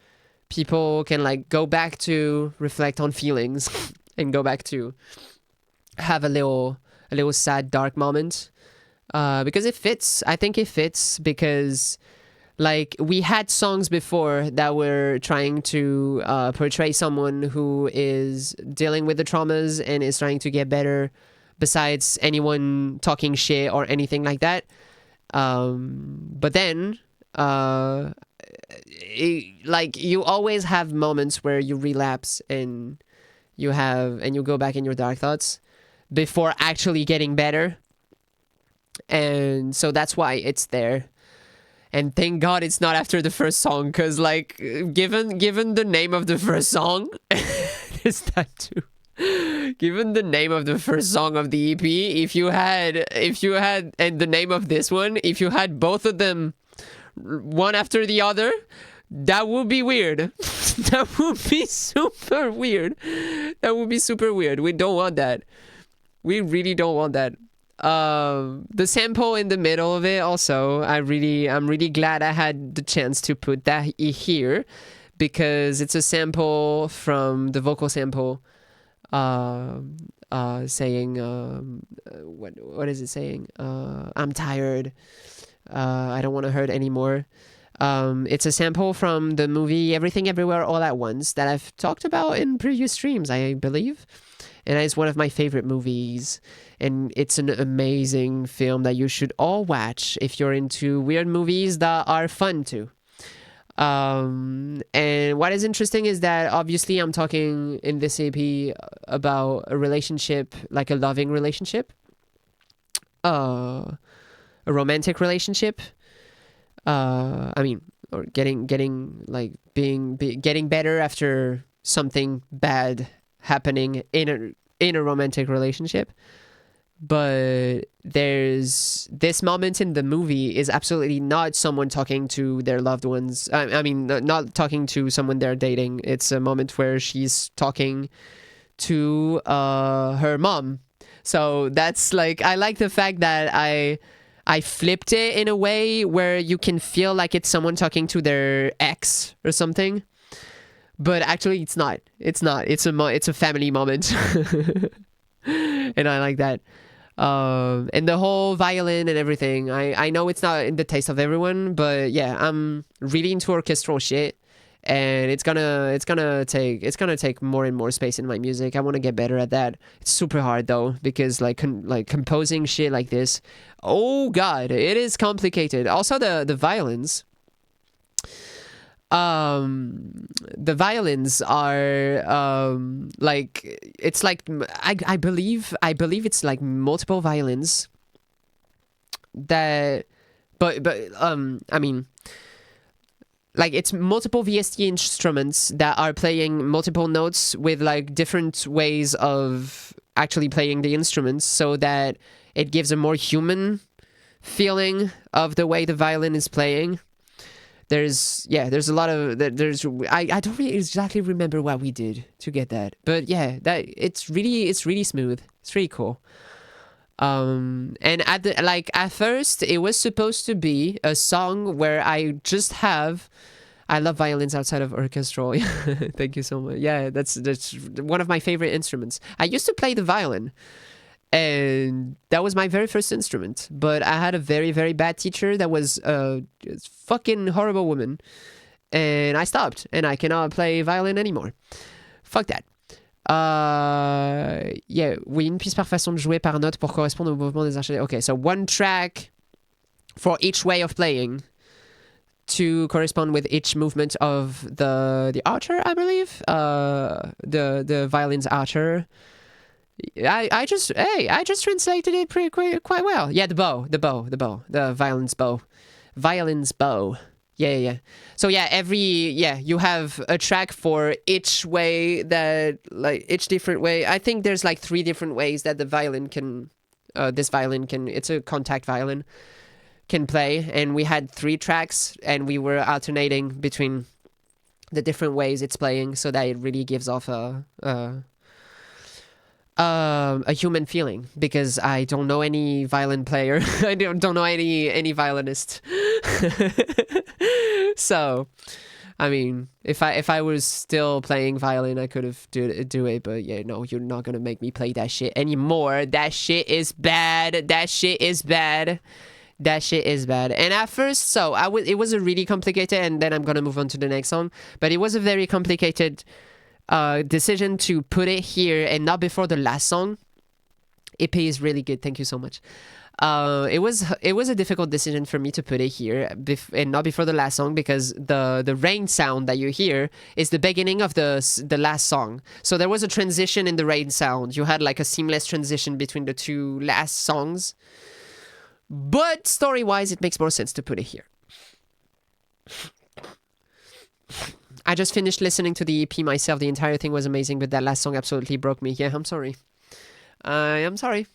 people can, like, go back to reflect on feelings and go back to have a little sad dark moment, because it fits. I think it fits because, like, we had songs before that were trying to portray someone who is dealing with the traumas and is trying to get better, besides anyone talking shit or anything like that. But then, like, you always have moments where you relapse and you go back in your dark thoughts before actually getting better. And so that's why it's there. And thank God it's not after the first song, because, like, given the name of the first song, there's that too. Given the name of the first song of the EP, if you had and the name of this one, if you had both of them one after the other, that would be weird. That would be super weird. That would be super weird. We don't want that. We really don't want that. The sample in the middle of it also, I'm really glad I had the chance to put that here, because it's a sample from the vocal sample saying what is it saying? I'm tired. I don't want to hurt anymore. It's a sample from the movie Everything Everywhere All at Once that I've talked about in previous streams, I believe. And it's one of my favorite movies. And it's an amazing film that you should all watch if you're into weird movies that are fun too. And what is interesting is that obviously I'm talking in this EP about a relationship, like a loving relationship, a romantic relationship. I mean, or getting better after something bad happening in a romantic relationship. But there's this moment in the movie is absolutely not someone talking to their loved ones. I mean, not talking to someone they're dating. It's a moment where she's talking to her mom. So that's like, I like the fact that I flipped it in a way where you can feel like it's someone talking to their ex or something. But actually it's not. It's not. It's a family moment. And I like that. And the whole violin and everything. I know it's not in the taste of everyone, but yeah, I'm really into orchestral shit, and it's gonna take more and more space in my music. I want to get better at that. It's super hard though, because like composing shit like this, oh god, it is complicated. Also the violins. The violins are like, it's like I believe it's like multiple violins that, but I mean, like it's multiple VST instruments that are playing multiple notes with like different ways of actually playing the instruments, so that it gives a more human feeling of the way the violin is playing. There's a lot of I don't really exactly remember what we did to get that, but yeah, that it's really smooth. It's really cool. And at first it was supposed to be a song where I love violins outside of orchestral. Thank you so much. Yeah, that's one of my favorite instruments. I used to play the violin, and that was my very first instrument, but I had a very, very bad teacher that was a fucking horrible woman, and I stopped, and I cannot play violin anymore. Fuck that. Yeah, oui, une piste par façon de jouer par note pour correspondre au mouvement des archers. Okay, so one track for each way of playing to correspond with each movement of the archer, I believe. The violin's archer. I just translated it quite well. Yeah, the violin's bow. Yeah. So yeah, you have a track for each way, that like each different way. I think there's like 3 different ways that the violin can, it's a contact violin, can play, and we had 3 tracks, and we were alternating between the different ways it's playing, so that it really gives off a human feeling, because I don't know any violin player. I don't know any violinist. So, I mean, if I was still playing violin, I could have do it. But yeah, no, you're not gonna make me play that shit anymore. That shit is bad. And at first, it was a really complicated, and then I'm gonna move on to the next song. But it was a very complicated decision to put it here and not before the last song. EP is really good. Thank you so much. It was a difficult decision for me to put it here and not before the last song, because the rain sound that you hear is the beginning of the last song. So there was a transition in the rain sound. You had like a seamless transition between the 2 last songs. But story-wise, it makes more sense to put it here. I just finished listening to the EP myself. The entire thing was amazing, but that last song absolutely broke me. Yeah, I'm sorry. I'm sorry.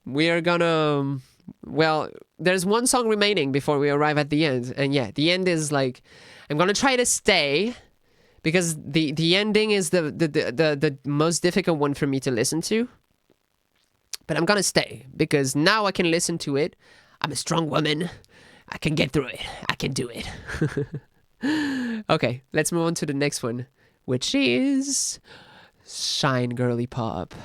We are gonna... Well, there's one song remaining before we arrive at the end. And yeah, the end is like... I'm gonna try to stay, because the ending is the most difficult one for me to listen to. But I'm gonna stay, because now I can listen to it. I'm a strong woman. I can get through it. I can do it. Okay, let's move on to the next one, which is Shine Girly Pop.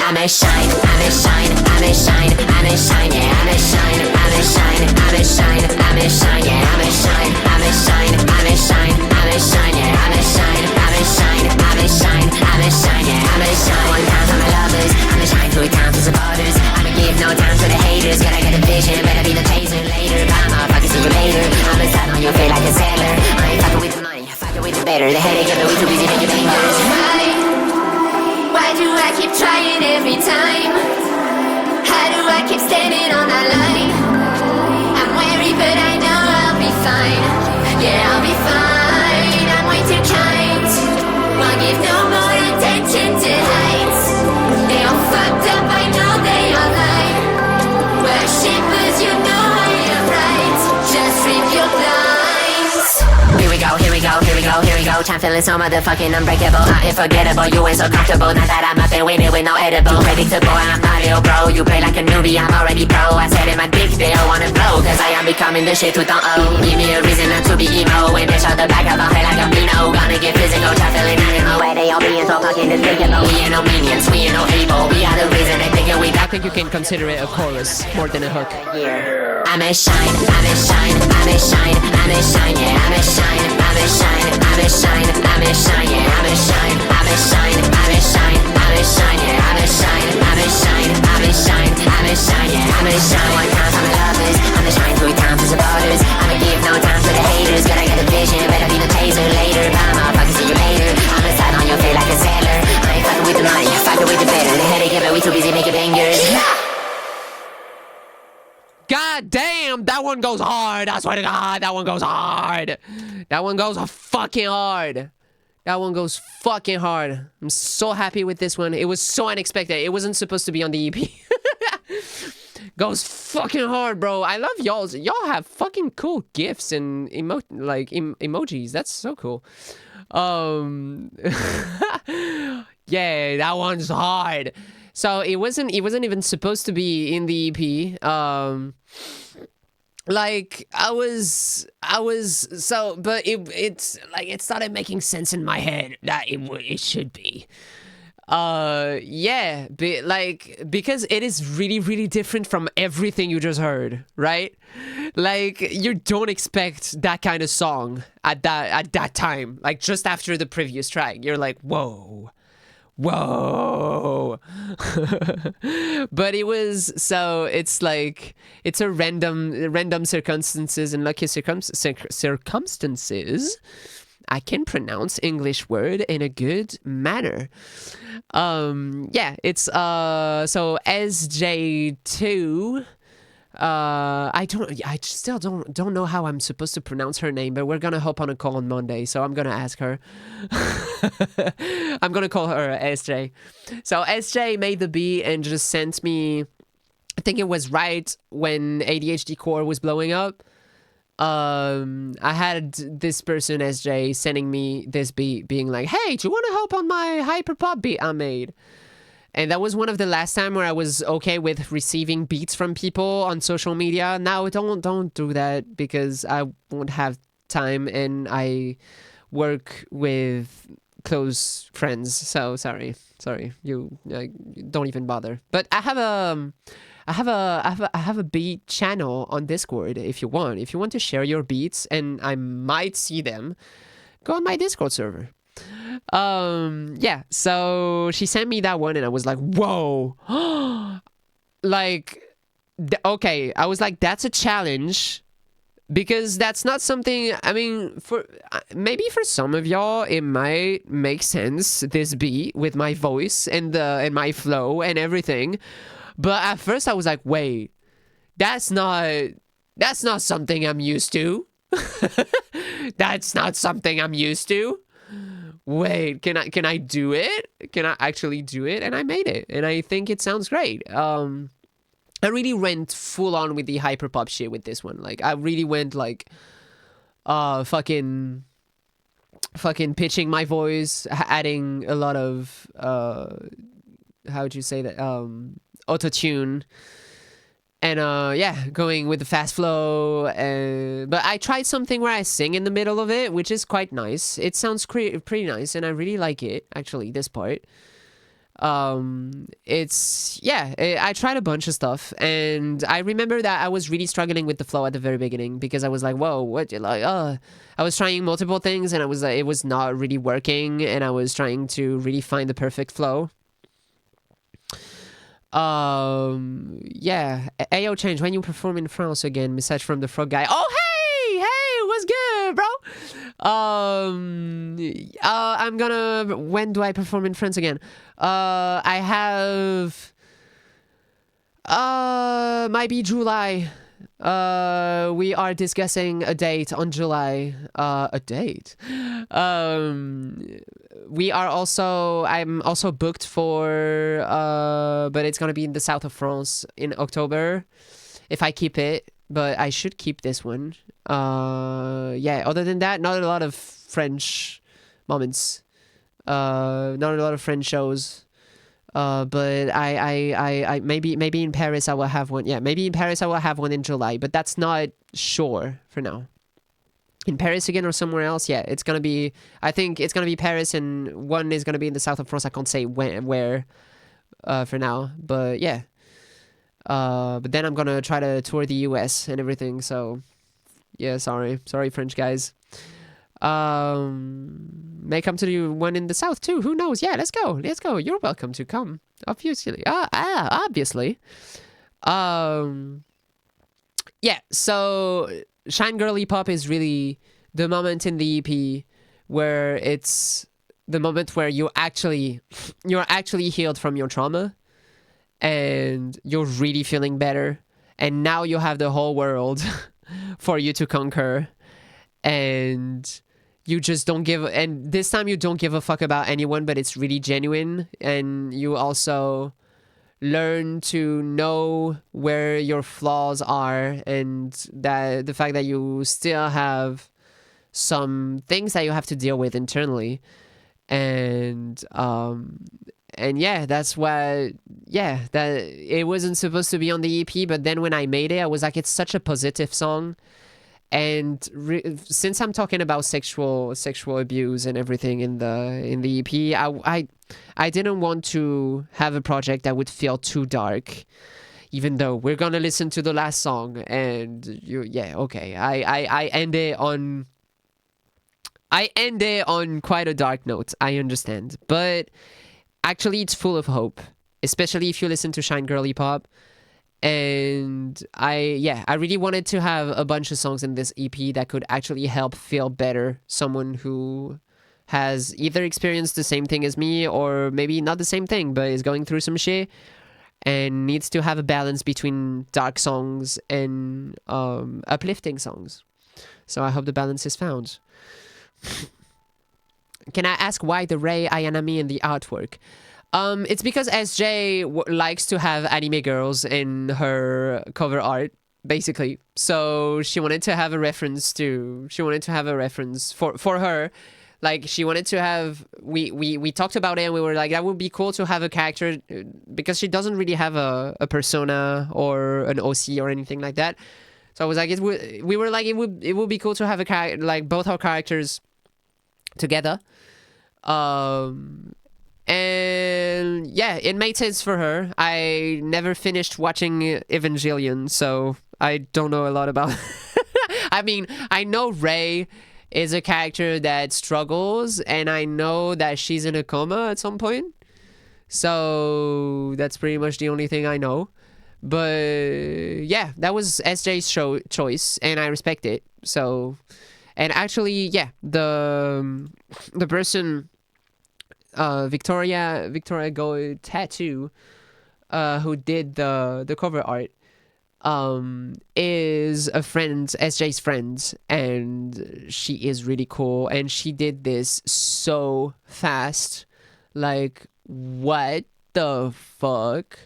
I may shine, I may shine, I may shine, I may shine, yeah, I may shine, I may shine, I may shine, I may shine, yeah, I may shine, I may shine, I may shine, I may shine, yeah, I may shine, I may shine, I may shine, I may shine, yeah, I may shine. One time for my lovers, I may shine 2 times for supporters. I may give no time to the haters. Gotta get a vision, better be the taser later. Bye, motherfucker, see you later. I'm inside on your face like a sailor. I ain't fucking with the money, fucking with the better. The headache of it, we too busy making fingers. Why do I keep trying every time? How do I keep standing on that line? I'm wary, but I know I'll be fine. Yeah, I'll be fine. I'm way too kind. Won't give no more attention to heights. They all fucked up, I know they all lie. Worshippers, you know I am right. Just reap your blinds. Here we go, here we go, here we go, here we go. Time feeling so motherfucking unbreakable. Unforgettable, you ain't so comfortable. Not that I'm up there winning with no edible. Predictable, I'm not ill, bro. You play like a newbie, I'm already pro. I said in my dick, they all wanna blow. Cause I am becoming the shit with the O. Give me a reason not to be emo. When bitch out the back of a head like a Beano. Gonna get physical, time feeling animal. Where they all being so fucking despicable. We ain't no minions, we ain't no evil. We are the reason they thinking we I think you can consider it a chorus more than a hook. here. I may shine, I may shine, I may shine, I may shine, yeah, I may shine, I may shine, I may shine, I may shine, yeah, I may shine, I may shine, I may shine, I may shine, yeah, I may shine, I may shine, I may shine, I may shine, yeah, I may shine. One time for my lovers, I may shine 3 times for supporters. I may give no time to the haters. Gotta get a vision, better be the taser later. Bye, motherfucker, see you later. I'm inside on your face like a sailor. I ain't fucking with the money, fucking with the better. The headache of it, we too busy making fingers. God damn, that one goes hard. I swear to God, that one goes hard. That one goes fucking hard. That one goes fucking hard. I'm so happy with this one. It was so unexpected. It wasn't supposed to be on the EP. Goes fucking hard, bro. I love y'all. Y'all have fucking cool gifs and emojis. That's so cool. Yeah, that one's hard. So it wasn't even supposed to be in the EP. But it's like it started making sense in my head that it should be. Yeah, because it is really, really different from everything you just heard, right? Like, you don't expect that kind of song at that time. Like, just after the previous track, you're like, whoa. But it was, so it's like, it's a random circumstances and lucky circumstances. I can pronounce English word in a good manner. Yeah, it's so SJ2. I still don't know how I'm supposed to pronounce her name, but we're gonna hop on a call on Monday, so I'm gonna ask her. I'm gonna call her SJ. So SJ made the beat and just sent me, I think it was right when ADHD Core was blowing up. I had this person, SJ, sending me this beat being like, hey, do you want to help on my hyperpop beat I made? And that was one of the last time where I was okay with receiving beats from people on social media. Now don't do that, because I won't have time and I work with close friends. So sorry, you don't even bother. But I have a beat channel on Discord if you want. If you want to share your beats and I might see them, go on my Discord server. Yeah, so she sent me that one and I was like, whoa. Like, okay, I was like, that's a challenge. because that's not something, I mean, for maybe for some of y'all it might make sense, this beat with my voice and my flow and everything, but at first I was like, wait, that's not something I'm used to. That's not something I'm used to. Wait, can I do it? Can I actually do it? And I made it, and I think it sounds great. I really went full on with the hyperpop shit with this one. Like, I really went like, fucking pitching my voice, adding a lot of, how would you say that? Auto-tune. And, yeah, going with the fast flow. But I tried something where I sing in the middle of it, which is quite nice. It sounds pretty nice, and I really like it, actually, this part. I tried a bunch of stuff, and I remember that I was really struggling with the flow at the very beginning, because I was like, whoa, what, like, I was trying multiple things, and I was it was not really working, and I was trying to really find the perfect flow. Yeah. Ayo, Change, when you perform in France again? Message from the frog guy. Oh, hey, what's good, bro? I'm gonna, when do I perform in France again? I have, might be July. We are discussing a date on July. A date? We are also, I'm also booked for, but it's gonna be in the south of France in October, if I keep it, but I should keep this one. Yeah, other than that, not a lot of French moments, not a lot of French shows, but I maybe in Paris I will have one. Yeah, maybe in Paris I will have one in July, but that's not sure for now. In Paris again or somewhere else, yeah, it's gonna be, I think it's gonna be Paris, and one is gonna be in the south of France. I can't say where for now, but yeah. But then I'm gonna try to tour the US and everything, so yeah, sorry French guys. May come to the one in the south too, who knows? Yeah, let's go, you're welcome to come, obviously. Obviously. Yeah, so Shine Girly Pop is really the moment in the EP where it's the moment where you're actually healed from your trauma, and you're really feeling better, and now you have the whole world for you to conquer, and you just don't give, and this time you don't give a fuck about anyone, but it's really genuine, and you also learn to know where your flaws are, and that the fact that you still have some things that you have to deal with internally, and yeah, that's why, yeah, that it wasn't supposed to be on the EP, but then when I made it, I was like, it's such a positive song. And since I'm talking about sexual abuse and everything in the EP, I didn't want to have a project that would feel too dark, even though we're gonna listen to the last song, and I end it on quite a dark note, I understand, but actually it's full of hope, especially if you listen to Shine Girly Pop. And I really wanted to have a bunch of songs in this EP that could actually help feel better someone who has either experienced the same thing as me, or maybe not the same thing, but is going through some shit and needs to have a balance between dark songs and uplifting songs. So I hope the balance is found. Can I ask why the Rei Ayanami in the artwork? It's because SJ likes to have anime girls in her cover art, basically. So she wanted to have a reference for her. Like, she wanted to have, we talked about it, and we were like, that would be cool to have a character, because she doesn't really have a persona or an OC or anything like that. So I was like, it would be cool to have like both our characters together. And yeah, it made sense for her. I never finished watching Evangelion, so I don't know a lot about I mean, I know Rei is a character that struggles, and I know that she's in a coma at some point. So that's pretty much the only thing I know. But yeah, that was SJ's choice, and I respect it. So, and actually, yeah, the person, Victoria Go Tattoo, who did the cover art, is a friend, SJ's friend, and she is really cool, and she did this so fast. Like, what the fuck?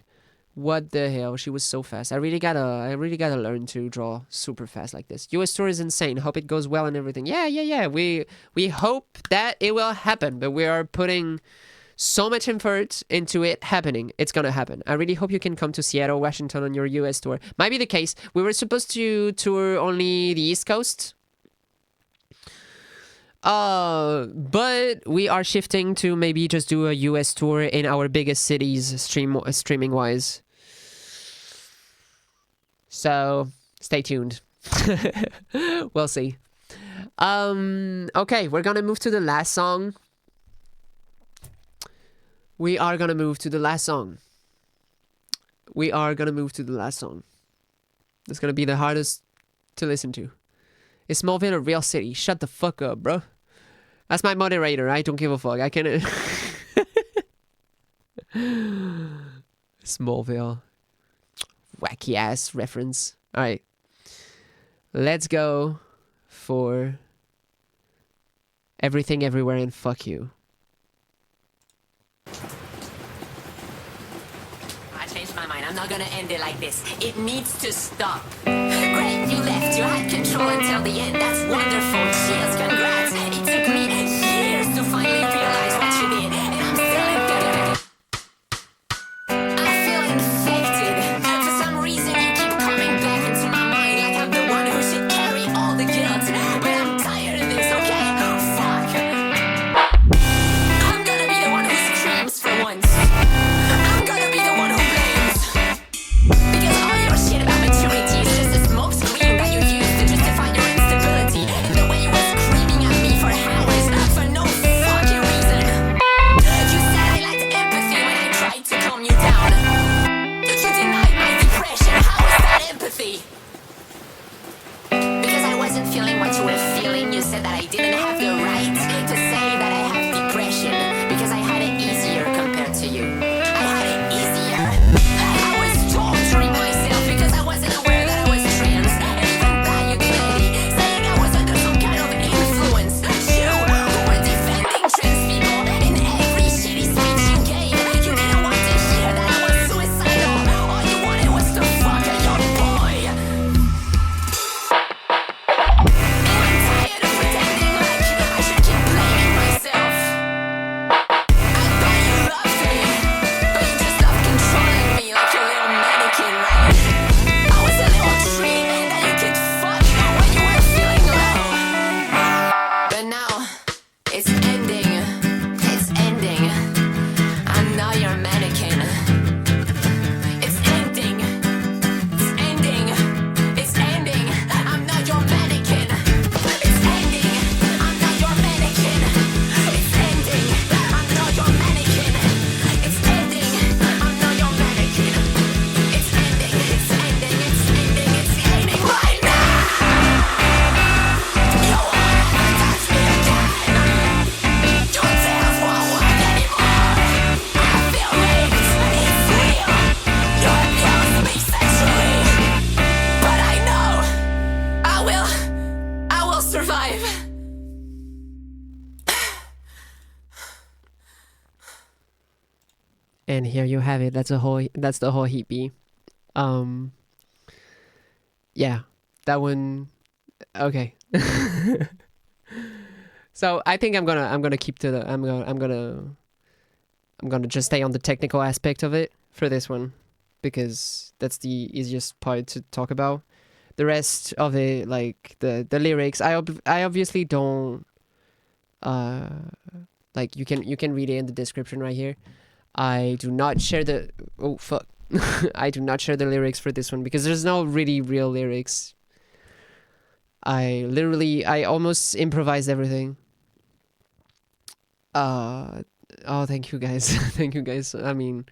What the hell? She was so fast. I really gotta learn to draw super fast like this. US tour is insane. Hope it goes well and everything. Yeah. We hope that it will happen, but we are putting so much effort into it happening. It's gonna happen. I really hope you can come to Seattle, Washington on your US tour. Might be the case. We were supposed to tour only the East Coast. But we are shifting to maybe just do a US tour in our biggest cities streaming wise. So stay tuned. We'll see. Okay, we're gonna move to the last song. We are gonna move to the last song. It's gonna be the hardest to listen to. Is Smallville a real city? Shut the fuck up, bro. That's my moderator. I don't give a fuck. I can. Smallville. Wacky ass reference. Alright. Let's go for Everything Everywhere and Fuck You. I changed my mind. I'm not gonna end it like this. It needs to stop. Great, you left. You had control until the end. That's wonderful. Cheers, congrats. It took me years to finally realize what you did. And I'm still infected. I feel infected. For some reason, you keep coming back into my mind like I'm the one who should carry all the guilt. But I'm tired of this, okay? Fuck. I'm gonna be the one who screams for once. I'm gonna be the one who blames. Because all your shit about maturity is just a smoke screen that you use to justify your instability. And the way you were screaming at me for hours for no fucking reason. You said I lacked empathy when I tried to calm you down. You denied my depression. How is that empathy? Because I wasn't feeling what you were feeling. You said that I didn't have the right to say that I have depression because I had it easier compared to you. I had it easier. I was torturing myself because I wasn't aware that I was trans. And even that you clearly saying I was under some kind of influence. You who were defending trans people in every shitty speech you gave. You didn't want to hear that I was suicidal. All you wanted was to fuck a young boy. And I'm tired of pretending like I should keep blaming myself. I thought you loved me, but you just loved controlling me like a little mannequin, right? I was a little treat that you could fuck when you were feeling low. But now, it's ending. It's ending. I'm not your mannequin. It's ending. It's ending. It's ending. I'm not your mannequin. It's ending. I'm not your mannequin. It's ending. I'm not your mannequin. It's ending. I'm not your mannequin. It's ending. It's ending. It's ending. It's ending right now. You won't ever touch me again. Your tears won't work anymore. I feel raped. It's real. You abused me sexually. But I know I will survive. And here you have it. That's the whole hippie. Yeah, that one. Okay. So I think I'm gonna keep to the I'm gonna just stay on the technical aspect of it for this one because that's the easiest part to talk about. The rest of it, like the lyrics, I obviously don't like you can read it in the description right here. I do not share the I do not share the lyrics for this one because there's no really real lyrics. I almost improvised everything. Oh, thank you guys. Thank you guys. I mean,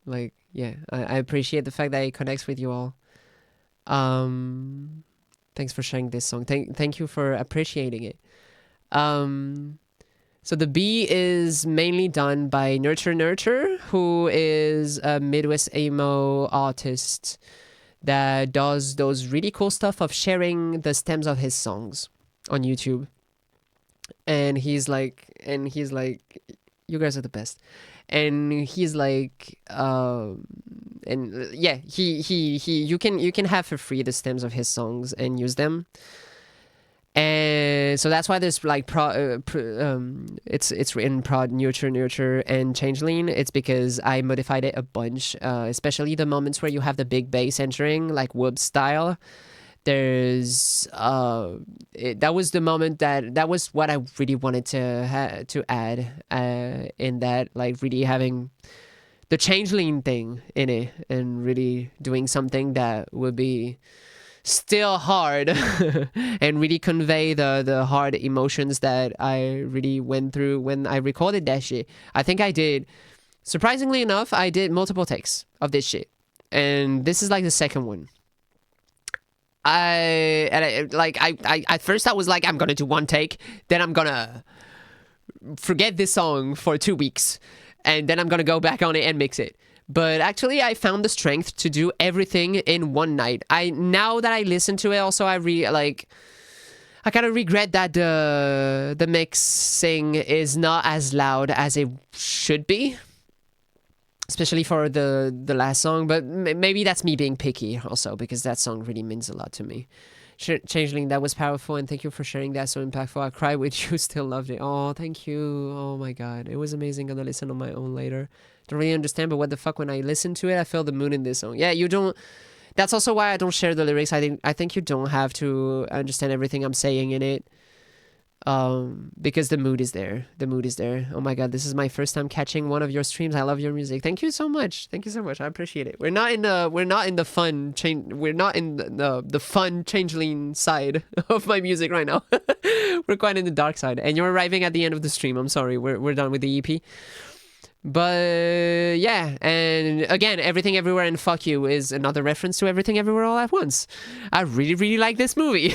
Like, yeah, I appreciate the fact that it connects with you all. Thanks for sharing this song. Thank you for appreciating it. So the B is mainly done by Nurture, who is a Midwest emo artist that does those really cool stuff of sharing the stems of his songs on YouTube. And he's like, you guys are the best. And he's like, yeah, you can have for free the stems of his songs and use them. And so that's why there's like it's written prod nurture and changeling. It's because I modified it a bunch, especially the moments where you have the big bass entering, like whoop style. There's that was the moment that was what I really wanted to add in that, like really having the changeling thing in it and really doing something that would be still hard and really convey the hard emotions that I really went through when I recorded that shit. I think I did, surprisingly enough, I did multiple takes of this shit, and this is like the second one. At first I was like, I'm gonna do one take, then I'm gonna forget this song for 2 weeks, and then I'm gonna go back on it and mix it. But actually, I found the strength to do everything in one night. Now that I listen to it, also I kind of regret that the mixing is not as loud as it should be, especially for the last song. But maybe that's me being picky also, because that song really means a lot to me. Changeling, that was powerful, and thank you for sharing that. So impactful. I cried with you, still loved it. Oh, thank you. Oh my god, it was amazing. Gonna listen on my own later. Don't really understand, but what the fuck, when I listen to it, I feel the mood in this song. Yeah, you don't. That's also why I don't share the lyrics. I think you don't have to understand everything I'm saying in it, because the mood is there. The mood is there. Oh my god, this is my first time catching one of your streams. I love your music. Thank you so much. Thank you so much. I appreciate it. We're not in the fun changeling side of my music right now. We're quite in the dark side, and you're arriving at the end of the stream. I'm sorry. We're done with the EP. But yeah, and again, Everything Everywhere and Fuck You is another reference to Everything Everywhere All at Once. I really, really like this movie.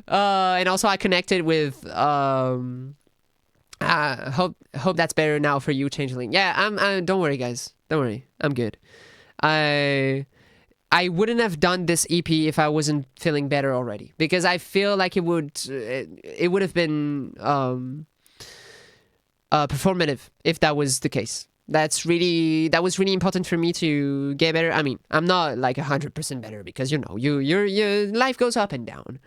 And also I connected with hope that's better now for you, Changeling. Yeah, I'm don't worry guys. Don't worry. I'm good. I wouldn't have done this EP if I wasn't feeling better already, because I feel like it would have been performative if that was the case. That was really important for me to get better. I mean, I'm not like 100% better, because your life goes up and down,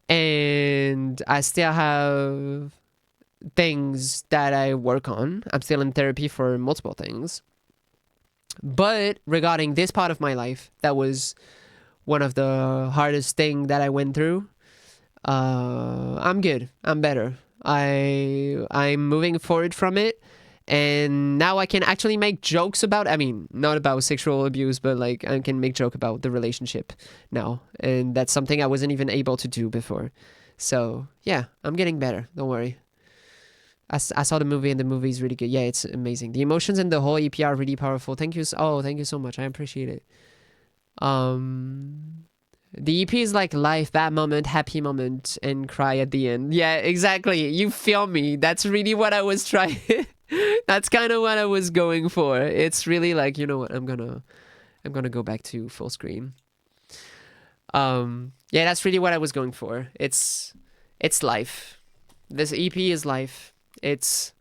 and I still have things that I work on. I'm still in therapy for multiple things, but regarding this part of my life, that was one of the hardest thing that I went through. I'm good. I'm better. I'm moving forward from it, and now I can actually make jokes about, I mean, not about sexual abuse, but like I can make joke about the relationship now, and that's something I wasn't even able to do before. So yeah, I'm getting better. Don't worry. I saw the movie, and the movie is really good. Yeah, it's amazing. The emotions in the whole EP are really powerful. Thank you. Thank you so much. I appreciate it. The EP is like life, bad moment, happy moment, and cry at the end. Yeah, exactly. You feel me. That's really what I was trying. That's kind of what I was going for. It's really like, you know what? I'm gonna go back to full screen. Yeah, that's really what I was going for. It's life. This EP is life. It's,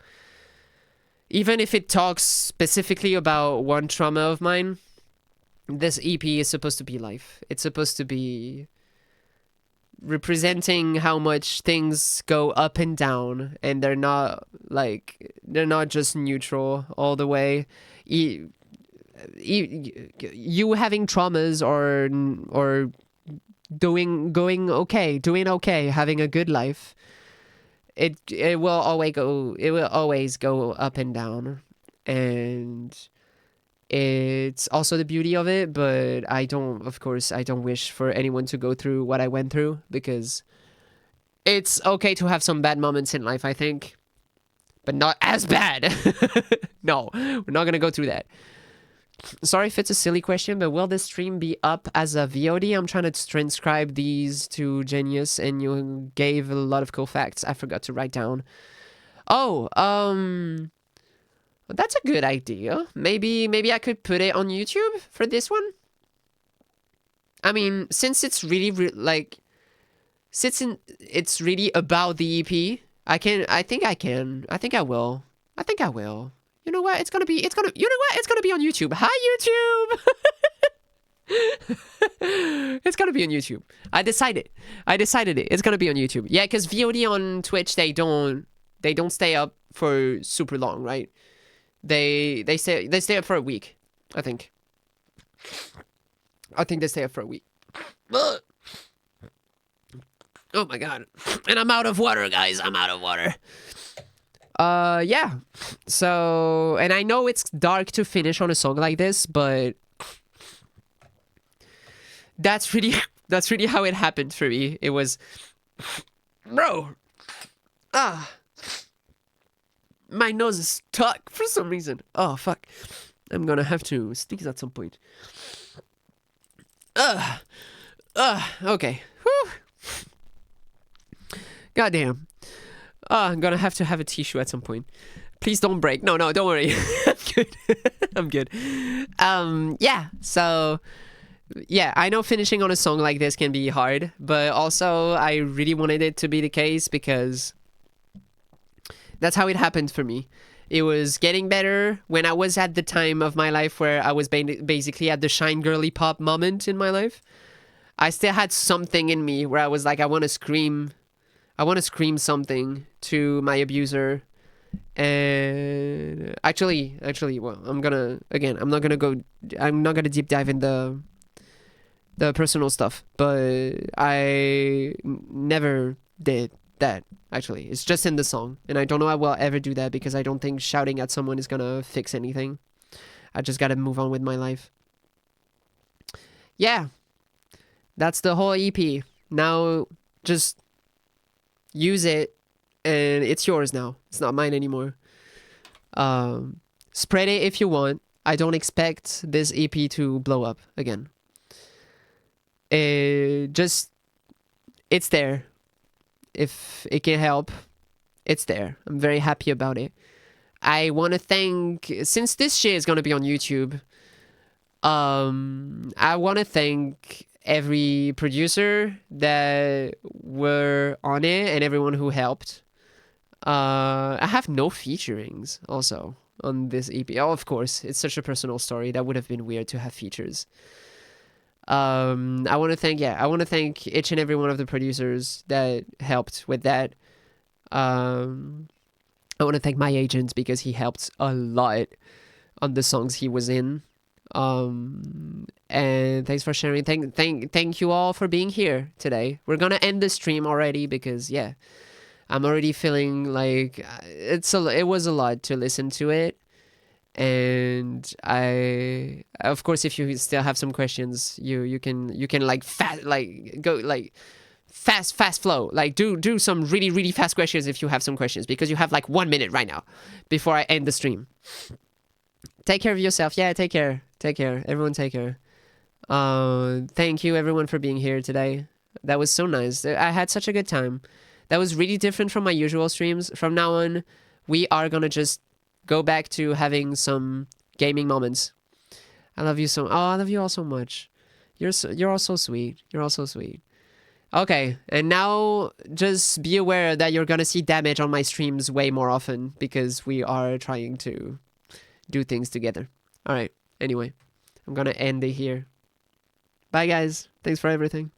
even if it talks specifically about one trauma of mine, this EP is supposed to be life. It's supposed to be representing how much things go up and down, and they're not just neutral all the way. You having traumas or doing okay, having a good life, it will always go up and down, and it's also the beauty of it. But I don't wish for anyone to go through what I went through, because it's okay to have some bad moments in life, I think, but not as bad. No, we're not gonna go through that. Sorry if it's a silly question, but will this stream be up as a VOD? I'm trying to transcribe these to Genius, and you gave a lot of cool facts I forgot to write down. Oh, that's a good idea. Maybe I could put it on YouTube for this one. I mean, since it's really it's really about the EP, I think I will. You know what? It's gonna be on YouTube. Hi, YouTube! It's gonna be on YouTube. I decided it. It's gonna be on YouTube. Yeah, because VOD on Twitch, they don't stay up for super long, right? They stay up for a week, I think. They stay up for a week. Ugh. Oh my god. And I'm out of water, guys. I'm out of water. Yeah. So, and I know it's dark to finish on a song like this, but that's really how it happened for me. It was, bro. My nose is stuck for some reason. Oh fuck. I'm gonna have to sneeze at some point. Okay. Whew. Goddamn. I'm gonna have to have a tissue at some point. Please don't break. No, don't worry. I'm good. I'm good. Yeah, so... Yeah, I know finishing on a song like this can be hard, but also I really wanted it to be the case because that's how it happened for me. It was getting better when I was at the time of my life where I was basically at the shine girly pop moment in my life. I still had something in me where I was like, I want to scream something to my abuser. And actually, well, I'm not gonna deep dive in the personal stuff, but I never did that. Actually, it's just in the song, and I don't know I will ever do that because I don't think shouting at someone is gonna fix anything. I just gotta move on with my life. Yeah, that's the whole EP. Now, just use it, and it's yours now. It's not mine anymore. Spread it if you want. I don't expect this EP to blow up again. It's there. If it can help, it's there. I'm very happy about it. I want to thank, since this shit is going to be on YouTube, I want to thank every producer that were on it and everyone who helped. I have no featurings also on this EP. Oh, of course, it's such a personal story. That would have been weird to have features. I want to thank each and every one of the producers that helped with that. I want to thank my agent because he helped a lot on the songs he was in. And thanks for sharing. Thank you all for being here today. We're gonna end the stream already because I'm already feeling like it was a lot to listen to it. And of course, if you still have some questions, you can fast flow, like do some really fast questions if you have some questions, because you have like 1 minute right now before I end the stream. Take care of yourself. Yeah, take care. Everyone take care. Thank you everyone for being here today. That was so nice. I had such a good time. That was really different from my usual streams. From now on, we are gonna just go back to having some gaming moments. I love you I love you all so much. You're all so sweet. Okay, and now just be aware that you're gonna see damage on my streams way more often because we are trying to do things together. All right. Anyway, I'm gonna end it here. Bye, guys. Thanks for everything.